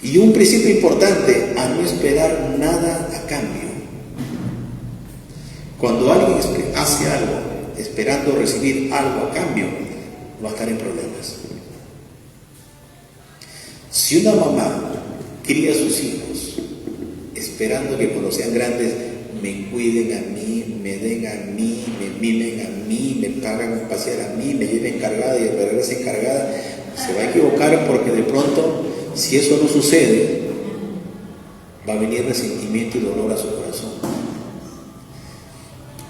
Y un principio importante, a no esperar nada a cambio. Cuando alguien hace algo esperando recibir algo a cambio, va a estar en problemas. Si una mamá cría a sus hijos esperando que cuando sean grandes me cuiden a mí, me den a mí, me mimen a mí, me pagan un pasear a mí, me lleven cargada y me regresen cargada, se va a equivocar, porque de pronto, si eso no sucede, va a venir resentimiento y dolor a su corazón.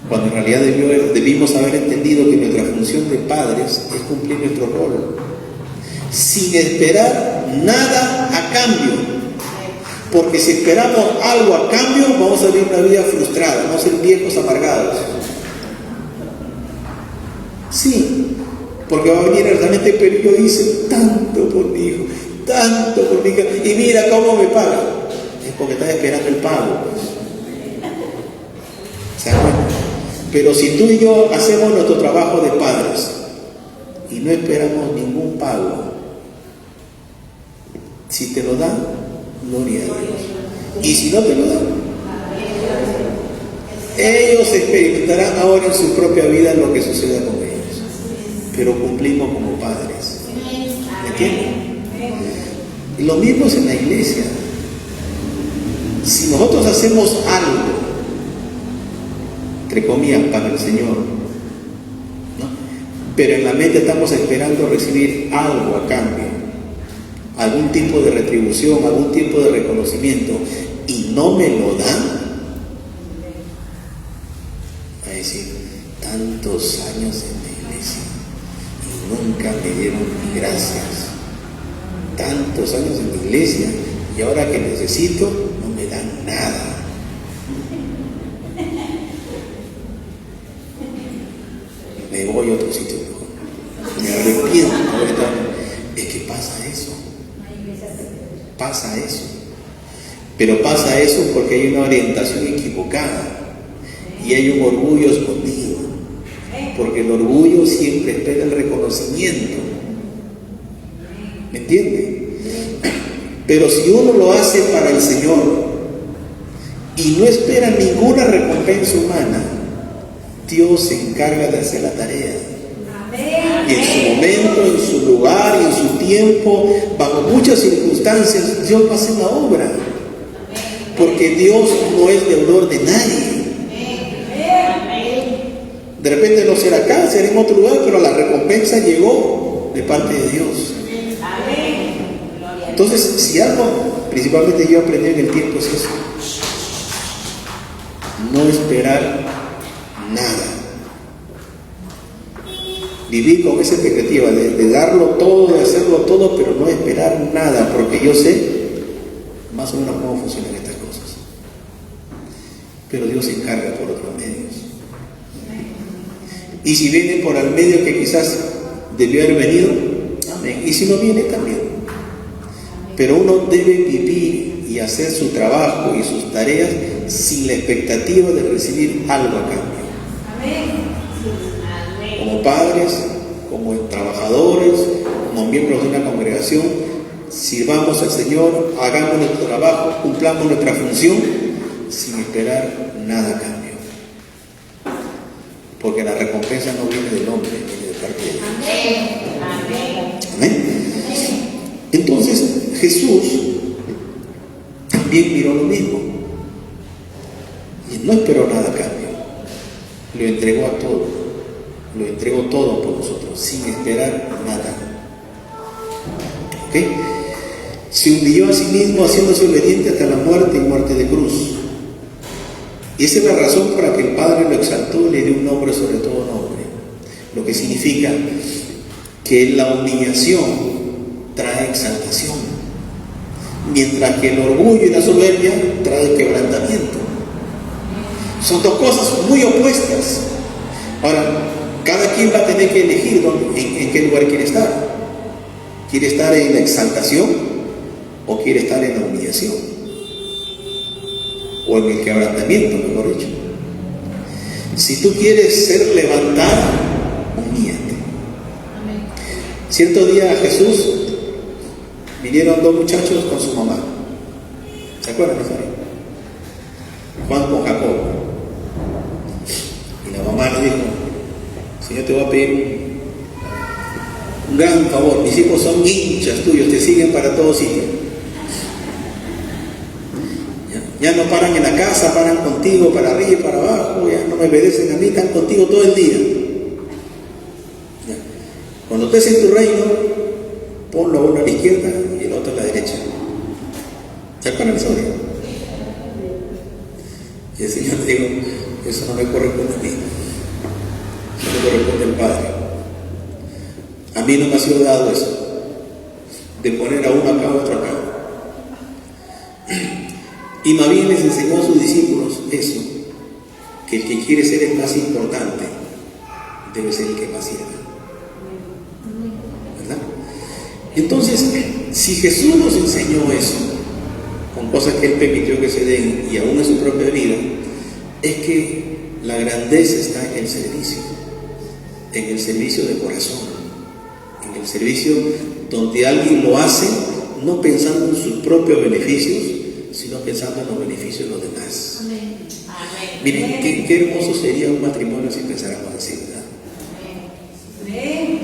Cuando en realidad debimos haber entendido que nuestra función de padres es cumplir nuestro rol, sin esperar nada a cambio. Porque si esperamos algo a cambio, vamos a vivir una vida frustrada, vamos a ser viejos amargados. Sí, porque va a venir realmente, pero yo hice tanto por mi hijo, tanto por mi hija, y mira cómo me paga. Es porque estás esperando el pago, pues. ¿Se dan cuenta? Pero si tú y yo hacemos nuestro trabajo de padres y no esperamos ningún pago, si te lo dan, gloria a Dios. Y si no te lo dan, ellos experimentarán ahora en su propia vida lo que suceda con ellos. Pero cumplimos como padres. ¿Me entienden? Y lo mismo es en la iglesia. Si nosotros hacemos algo, entre comillas, para el Señor, ¿no? Pero en la mente estamos esperando recibir algo a cambio, algún tipo de retribución, algún tipo de reconocimiento, y no me lo dan, va a decir, tantos años en la iglesia y nunca me dieron ni gracias, tantos años en la iglesia y ahora que necesito no me dan nada. Me voy a otro sitio mejor, me arrepiento. Es que pasa eso, pero pasa eso porque hay una orientación equivocada y hay un orgullo escondido, porque el orgullo siempre espera el reconocimiento. ¿Me entiende? Pero si uno lo hace para el Señor y no espera ninguna recompensa humana, Dios se encarga de hacer la tarea. Y en su momento, en su lugar y en su tiempo, bajo muchas circunstancias, Dios va a hacer la obra. Porque Dios no es deudor de nadie. De repente no será acá, será en otro lugar, pero la recompensa llegó de parte de Dios. Entonces, si algo, principalmente yo aprendí en el tiempo, es eso: no esperar nada. Vivir con esa expectativa de darlo todo, de hacerlo todo, pero no esperar nada, porque yo sé más o menos cómo funcionan estas cosas. Pero Dios se encarga por otros medios. Y si vienen por el medio que quizás debió haber venido, amén. Y si no viene, también. Pero uno debe vivir y hacer su trabajo y sus tareas sin la expectativa de recibir algo a cambio. Como padres, como trabajadores, como miembros de una congregación, sirvamos al Señor, hagamos nuestro trabajo, cumplamos nuestra función sin esperar nada a cambio. Porque la recompensa no viene del hombre, viene de parte de Dios. Amén. Entonces Jesús también miró lo mismo y no esperó nada a cambio. Lo entregó a todo, lo entregó todo por nosotros, sin esperar nada. ¿Okay? Se humilló a sí mismo, haciéndose obediente hasta la muerte y muerte de cruz. Y esa es la razón por la que el Padre lo exaltó y le dio un nombre sobre todo nombre. Lo que significa que la humillación trae exaltación, mientras que el orgullo y la soberbia trae quebrantamiento. Son dos cosas muy opuestas. Ahora, cada quien va a tener que elegir en qué lugar quiere estar. ¿Quiere estar en la exaltación o quiere estar en la humillación? O en el quebrantamiento, mejor dicho. Si tú quieres ser levantado, humíllate. Cierto día a Jesús vinieron dos muchachos con su mamá. ¿Se acuerdan de eso? Juan con Jacobo. Y la mamá le dijo: Señor, te voy a pedir un gran favor. Mis hijos son hinchas tuyos, te siguen para todos sitios. Ya no paran en la casa, paran contigo para arriba y para abajo, ya no me obedecen a mí, están contigo todo el día. Ya. Cuando estés en tu reino, ponlo uno a la izquierda y el otro a la derecha. ¿Se acuerdan de eso? Y el Señor dijo: eso no me corresponde a mí, eso me corresponde al Padre. A mí no me ha sido dado eso, de poner a uno acá a otro acá. Y más bien les enseñó a sus discípulos eso, que el que quiere ser el más importante debe ser el que más sirve. ¿Verdad? Entonces, si Jesús nos enseñó eso, con cosas que Él permitió que se den y aún en su propia vida, es que la grandeza está en el servicio de corazón, en el servicio donde alguien lo hace no pensando en sus propios beneficios, sino pensando en los beneficios de los demás. Amén. Miren, qué hermoso sería un matrimonio si pensáramos así, ¿verdad? Amén.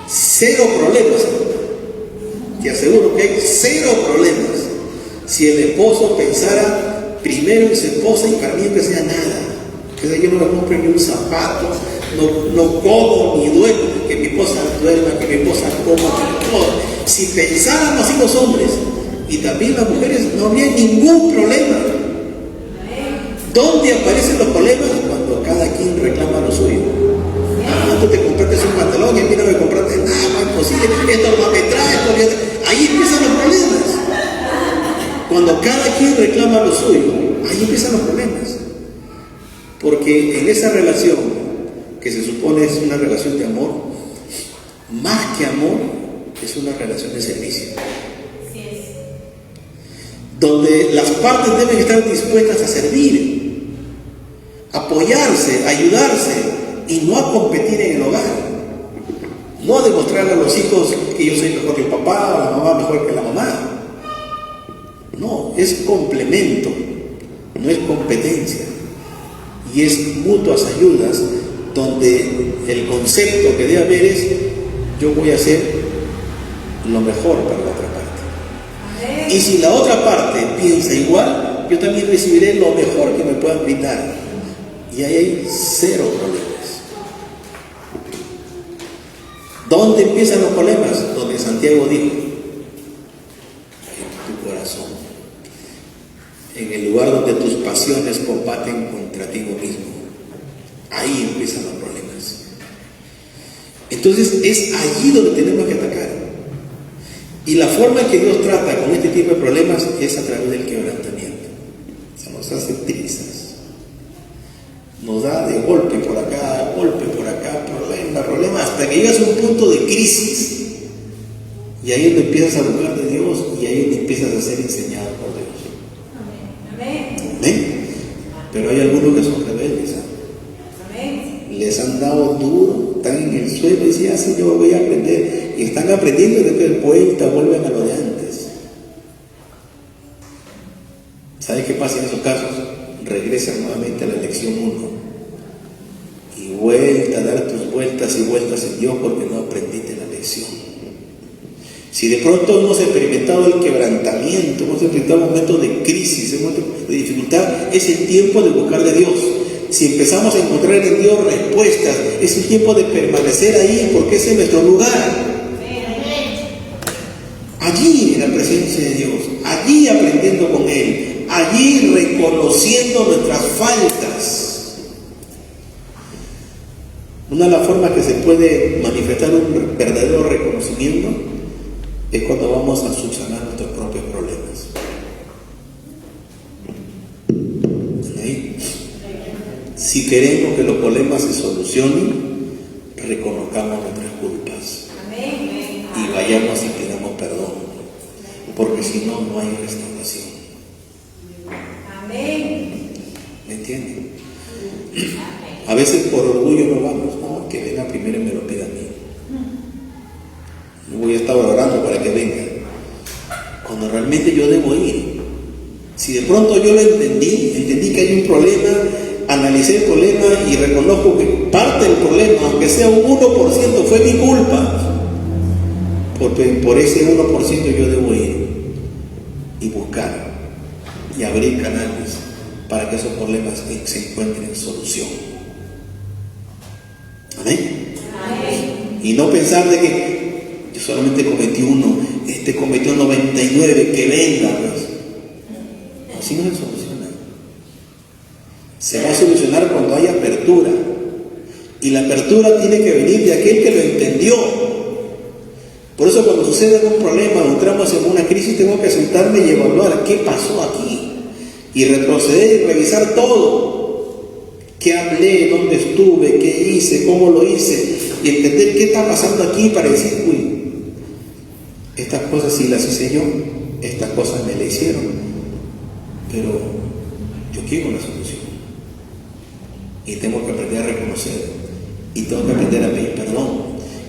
Cero problemas. Te aseguro que hay cero problemas si el esposo pensara primero en su esposa y para mí que sea nada. Que yo no le compre ni un zapato, no como ni duermo, que mi esposa duerma, que mi esposa coma, que todo. Si pensáramos así los hombres y también las mujeres, no habría ningún problema. ¿Dónde aparecen los problemas? Cuando cada quien reclama lo suyo. Tú te compraste un pantalón y a mí no me compraste nada, no es posible, esto no me trae, ahí empiezan los problemas. Cuando cada quien reclama lo suyo, ahí empiezan los problemas. Porque en esa relación, que se supone es una relación de amor, más que amor, es una relación de servicio. Donde las partes deben estar dispuestas a servir, apoyarse, ayudarse y no a competir en el hogar. No a demostrarle a los hijos que yo soy mejor que el papá o la mamá mejor que la mamá. No, es complemento, no es competencia. Y es mutuas ayudas donde el concepto que debe haber es: yo voy a hacer lo mejor para la otra parte. Y si la otra parte piensa igual, yo también recibiré lo mejor que me puedan brindar. Y ahí hay cero problemas. ¿Dónde empiezan los problemas? Donde Santiago dijo: en tu corazón, en el lugar donde tus pasiones combaten contra ti mismo. Ahí empiezan los problemas. Entonces es allí donde tenemos que atacar. Y la forma en que Dios trata con este tipo de problemas es a través del quebrantamiento. Se nos hace trizas, nos da de golpe por acá, problemas, hasta que llegas a un punto de crisis, y ahí es donde empiezas a buscar de Dios, y ahí es donde empiezas a ser enseñado por Dios. Amén. Pero hay algunos que son rebeldes, les han dado duro, están en el suelo y dicen, Señor, voy a aprender, y están aprendiendo, y después vuelven a lo de antes. ¿Sabes qué pasa en esos casos? Regresan nuevamente a la lección 1 y vuelta a dar tus vueltas y vueltas en Dios porque no aprendiste la lección. Si de pronto hemos experimentado el quebrantamiento, hemos experimentado momentos de crisis, momentos de dificultad, es el tiempo de buscar de Dios. Si empezamos a encontrar en Dios respuestas, es el tiempo de permanecer ahí porque ese es nuestro lugar. Allí en la presencia de Dios, allí aprendiendo con Él, allí reconociendo nuestras faltas. Una de las formas que se puede manifestar un verdadero reconocimiento es cuando vamos a subsanar nuestros propios problemas. ¿Sí? Si queremos que los problemas se solucionen, reconozcamos nuestras culpas y vayamos y pidamos perdón, porque si no, no hay restauración. ¿Me entienden? A veces por orgullo no vamos, no, que venga primero y me lo pida a mí. No voy a estar orando para que venga, cuando realmente yo debo ir. Si de pronto yo lo entendí que hay un problema, analicé el problema y reconozco que parte del problema, aunque sea un 1%, fue mi culpa. Por ese 1% yo debo ir y buscar y abrir canales para que esos problemas se encuentren solución. Amén. Y no pensar de que yo solamente cometí uno, este cometió 99, que venga, pues. Así no se soluciona. Se va a solucionar cuando hay apertura. Y la apertura tiene que venir de aquel que lo entendió. Por eso cuando sucede un problema, entramos en una crisis, tengo que sentarme y evaluar qué pasó aquí. Y retroceder y revisar todo. ¿Qué hablé? ¿Dónde estuve? ¿Qué hice? ¿Cómo lo hice? Y entender qué está pasando aquí para decir, uy, estas cosas sí las hice yo, estas cosas me las hicieron, pero yo quiero la solución. Y tengo que aprender a reconocer, y tengo que aprender a pedir perdón,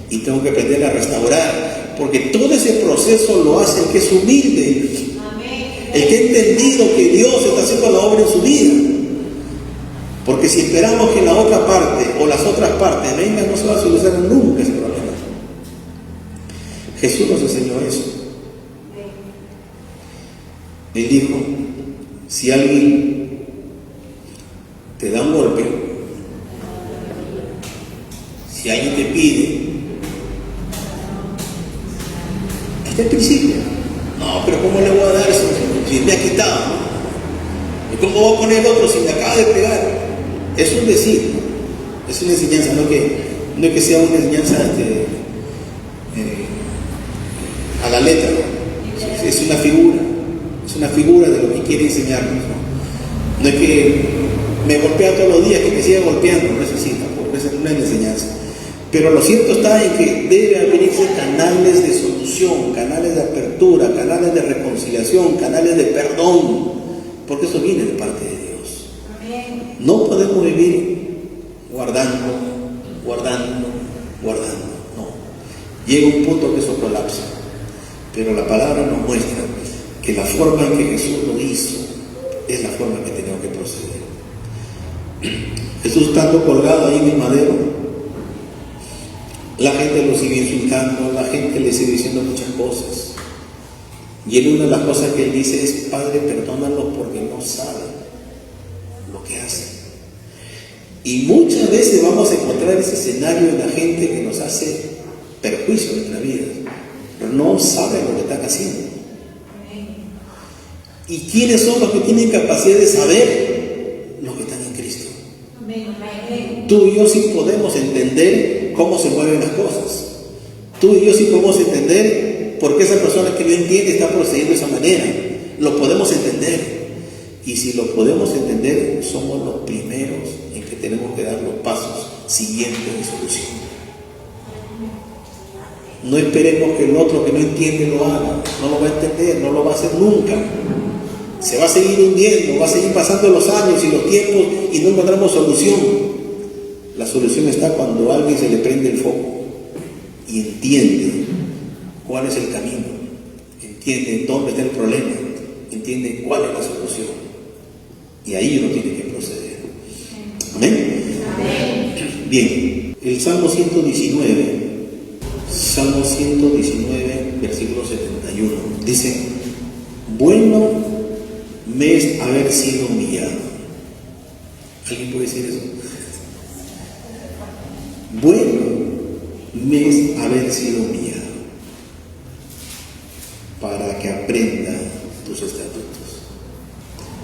y tengo que aprender a restaurar, porque todo ese proceso lo hace el que es humilde, el que ha entendido que Dios está haciendo la obra en su vida. Porque si esperamos que la otra parte o las otras partes vengan, no se va a solucionar nunca ese problema. Jesús nos enseñó eso. Él dijo, si alguien te da un golpe, si alguien te pide, este es el principio. No, pero ¿cómo le voy a dar eso si me ha quitado? ¿Y cómo voy a poner otro si me acaba de pegar? Es un decir, es una enseñanza, no es que sea una enseñanza a la letra, ¿no? Es una figura de lo que quiere enseñarnos, ¿no? No es que me golpea todos los días, que me siga golpeando, no es así, tampoco, esa no es la enseñanza. Pero lo cierto está en que debe abrirse canales de solución, canales de apertura, canales de reconciliación, canales de perdón, porque eso viene de parte de Dios. No podemos vivir guardando, no. Llega un punto que eso colapsa, pero la palabra nos muestra que la forma en que Jesús lo hizo es la forma en que tenemos que proceder. Jesús estando colgado ahí en el madero, la gente lo sigue insultando, la gente le sigue diciendo muchas cosas, y él, una de las cosas que él dice es: Padre, perdónalos porque no saben lo que hacen. Y muchas veces vamos a encontrar ese escenario en la gente que nos hace perjuicio en nuestra vida, pero no saben lo que están haciendo. ¿Y quiénes son los que tienen capacidad de saber lo que están en Cristo? Tú y yo sí podemos entender cómo se mueven las cosas. Tú y yo sí podemos entender por qué esa persona que no entiende está procediendo de esa manera. Lo podemos entender. Y si lo podemos entender, somos los primeros en que tenemos que dar los pasos siguientes de solución. No esperemos que el otro que no entiende lo haga. No lo va a entender, no lo va a hacer nunca. Se va a seguir hundiendo, va a seguir pasando los años y los tiempos y no encontramos solución. La solución está cuando a alguien se le prende el foco y entiende cuál es el camino, entiende dónde está el problema, entiende cuál es la solución. Y ahí uno tiene que proceder. ¿Amén? Amén. Bien, el Salmo 119, versículo 71, dice: bueno me es haber sido humillado. ¿Alguien puede decir eso? Bueno me es haber sido humillado para que aprenda tus estatutos.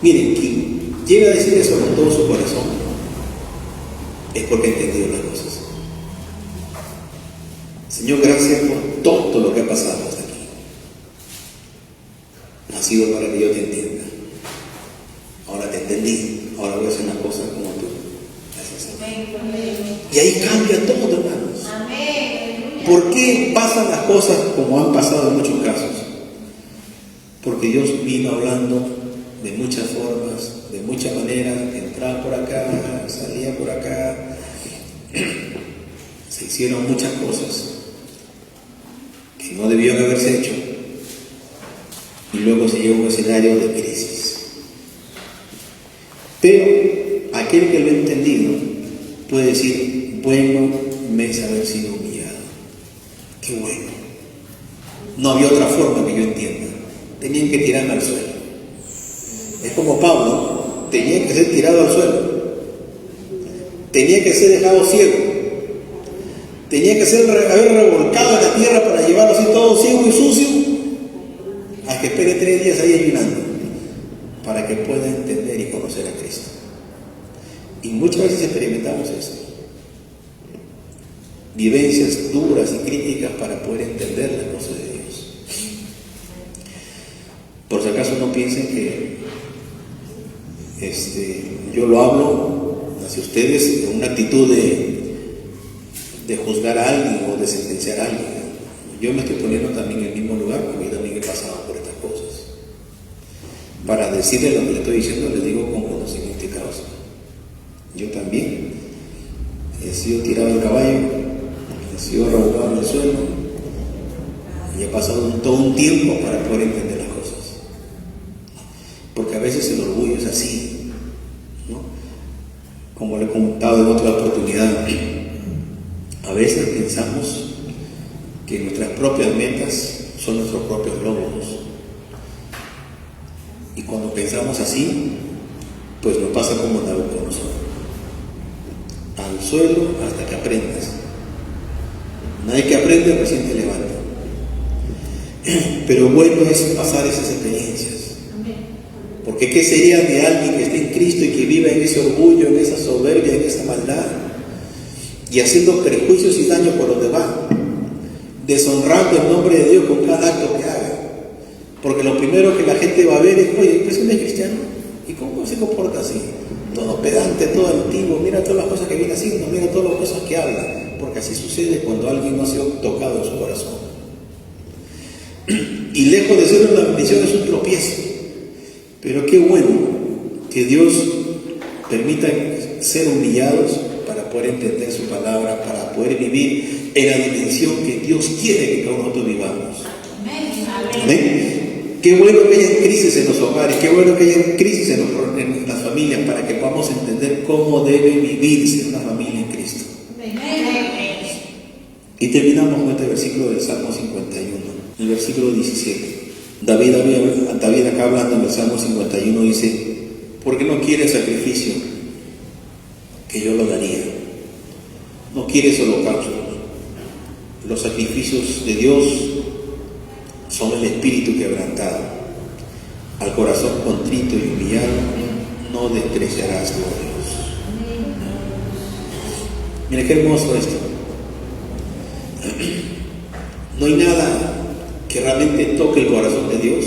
Miren, quien llega a decir eso con todo su corazón es porque ha entendido las cosas. Señor, gracias por todo lo que ha pasado hasta aquí. Ha sido para que yo te entienda. Ahora te entendí, ahora voy a hacer las cosas como tú. Gracias, Señor. Y ahí cambia todo, hermanos. ¿Por qué pasan las cosas como han pasado en muchos casos? Porque Dios vino hablando de muchas formas, de muchas maneras, entraba por acá, salía por acá. Se hicieron muchas cosas que no debían haberse hecho. Y luego se llegó a un escenario de crisis. Pero aquel que lo ha entendido puede decir: bueno me es haber sido humillado. Qué bueno. No había otra forma que yo entienda. Tenían que tirarme al suelo. Es como Pablo, tenía que ser tirado al suelo. Tenía que ser dejado ciego. Tenía que haber revolcado en la tierra para llevarlo así todo ciego y sucio, a que espere 3 días ahí ayunando, para que pueda entender y conocer a Cristo. Y muchas veces experimentamos eso. Vivencias duras y críticas para poder entender las cosas de Dios. Por si acaso no piensen que yo lo hablo hacia ustedes en una actitud de juzgar a alguien o de sentenciar a alguien. Yo me estoy poniendo también en el mismo lugar, porque yo también he pasado por estas cosas. Para decirles lo que le estoy diciendo, les digo con conocimiento y causa. Yo también he sido tirado del caballo, he sido revolcado en el suelo, y he pasado todo un tiempo para poder entender las cosas. Porque a veces el orgullo es así, ¿no? Como le he comentado en otra oportunidad, a veces pensamos que nuestras propias metas son nuestros propios logros. Y cuando pensamos así, pues nos pasa como Nabucodonosor: al suelo hasta que aprendas. Nadie que aprende recién te levanta. Pero bueno es pasar esas experiencias. Porque ¿qué sería de alguien que esté en Cristo y que viva en ese orgullo, en esa soberbia, en esa maldad, y haciendo perjuicios y daño por donde va, deshonrando el nombre de Dios con cada acto que haga? Porque lo primero que la gente va a ver es: oye, pues él es cristiano, ¿y cómo se comporta así? Todo pedante, todo antiguo, mira todas las cosas que viene haciendo, mira todas las cosas que habla. Porque así sucede cuando alguien no ha sido tocado en su corazón. Y lejos de ser una bendición, es un tropiezo. Pero qué bueno que Dios permita ser humillados para poder entender su palabra, para poder vivir en la dimensión que Dios quiere que cada uno vivamos. Amén. Qué bueno que haya crisis en los hogares, qué bueno que haya crisis en las familias, para que podamos entender cómo debe vivirse una familia en Cristo. Y terminamos con este versículo del Salmo 51, el versículo 17. David acá hablando en el Salmo 51 dice: ¿por qué no quiere sacrificio? Que yo lo daría. No quieres holocaustos. Los sacrificios de Dios son el espíritu quebrantado. Al corazón contrito y humillado no despreciarás, oh Dios. Mira qué hermoso esto. No hay nada que realmente toque el corazón de Dios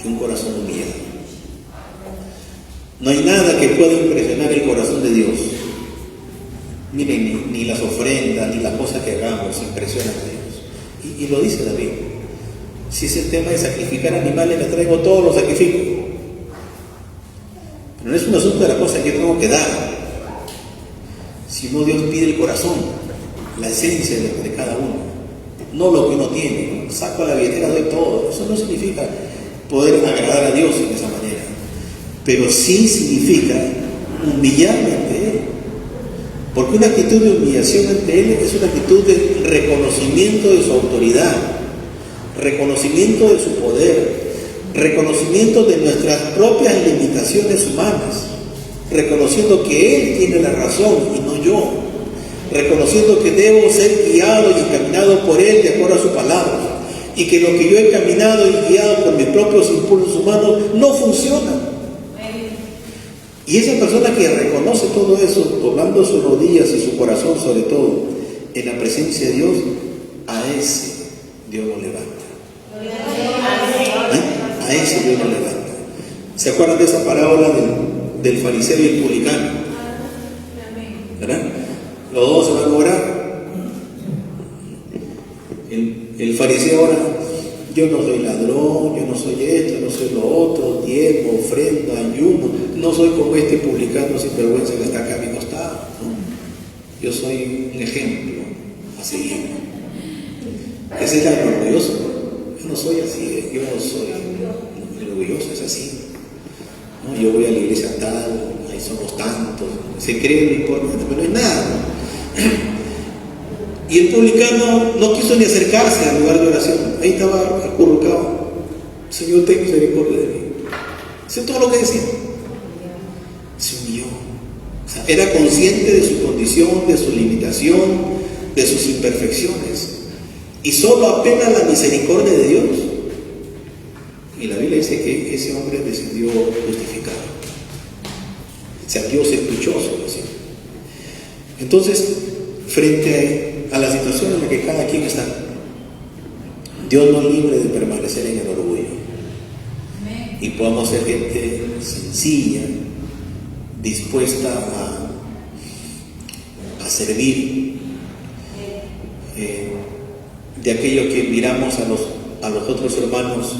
que un corazón humillado. No hay nada que pueda impresionar el corazón de Dios. Miren, ni las ofrendas, ni las cosas que hagamos impresionan a Dios. Y lo dice David. Si es el tema de sacrificar animales, le traigo todos los sacrifico. Pero no es un asunto de la cosa que yo tengo que dar, sino Dios pide el corazón, la esencia de cada uno, no lo que uno tiene. Saco la billetera, doy todo. Eso no significa poder agradar a Dios en esa manera, pero sí significa humillarme ante Él, porque una actitud de humillación ante Él es una actitud de reconocimiento de su autoridad, reconocimiento de su poder, reconocimiento de nuestras propias limitaciones humanas, reconociendo que Él tiene la razón y no yo, reconociendo que debo ser guiado y encaminado por Él de acuerdo a su palabra, y que lo que yo he caminado y guiado por mis propios impulsos humanos no funciona. Y esa persona que reconoce todo eso, doblando sus rodillas y su corazón sobre todo en la presencia de Dios, a ese Dios lo levanta. A ese Dios lo levanta. ¿Se acuerdan de esa parábola del fariseo y el publicano? ¿Verdad? Los dos se van a orar. El fariseo ora: yo no soy ladrón, yo no soy esto, no soy lo otro, diezmo, ofrenda, ayuno, no soy como este publicano sin vergüenza que está acá a mi costado, ¿no? Yo soy un ejemplo a seguir. Ese es el orgulloso. Yo no soy así, yo no soy el orgulloso, es así, ¿no? Yo voy a la iglesia tal, ahí somos tantos, se cree lo importante, pero no es nada, ¿no? Y el publicano no quiso ni acercarse al lugar de oración. Ahí estaba acurrucado. Señor, ten misericordia de mí. Eso es todo lo que decía. Se humilló. O sea, era consciente de su condición, de su limitación, de sus imperfecciones. Y solo apela a la misericordia de Dios. Y la Biblia dice que ese hombre descendió justificado. O sea, Dios escuchó su oración. Entonces, frente a la situación en la que cada quien está, Dios nos libre de permanecer en el orgullo. Y podamos ser gente sencilla, dispuesta a servir, de aquello que miramos a los otros hermanos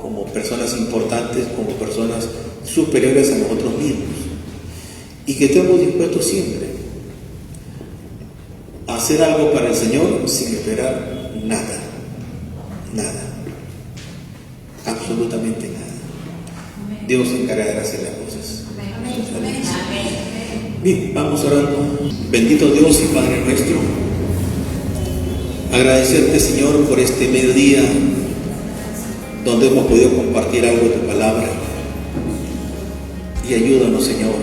como personas importantes, como personas superiores a nosotros mismos, y que estemos dispuestos siempre a hacer algo para el Señor sin esperar nada, absolutamente nada. Dios se encargará de hacer las cosas. Bien, vamos orando. Bendito Dios y Padre nuestro, agradecerte, Señor, por este mediodía donde hemos podido compartir algo de tu palabra, y ayúdanos, Señor.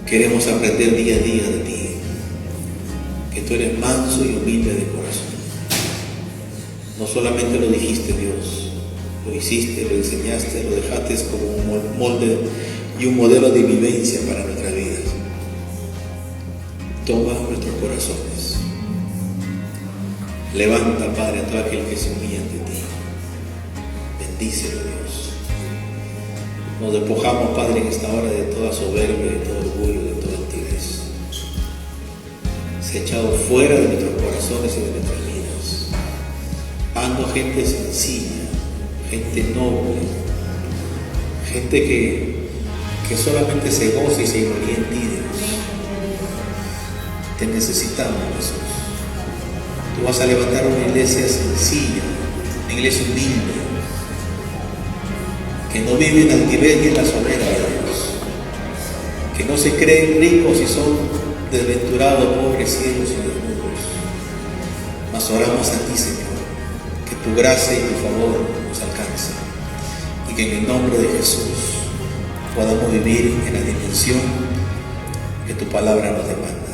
Queremos aprender día a día de ti, que tú eres manso y humilde de corazón. No solamente lo dijiste, Dios, lo hiciste, lo enseñaste, lo dejaste como un molde y un modelo de vivencia para nuestras vidas. Toma nuestros corazones. Levanta, Padre, a todo aquel que se humilla ante ti. Bendícelo, Dios. Nos despojamos, Padre, en esta hora de toda soberbia, de todo orgullo, de toda altivez. Se ha echado fuera de nuestros corazones y de nuestras vidas. Ando gente sencilla, gente noble, gente que solamente se goza y se gloria en ti, Dios. Te necesitamos, Jesús. Tú vas a levantar una iglesia sencilla, una iglesia humilde, que no vive en altivez y en la soberbia, Dios, que no se creen ricos y son desventurados, pobres, ciegos y desnudos. Mas oramos a ti, Señor, que tu gracia y tu favor nos alcance, y que en el nombre de Jesús podamos vivir en la dimensión que tu palabra nos demanda.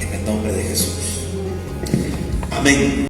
En el nombre de Jesús. Amén.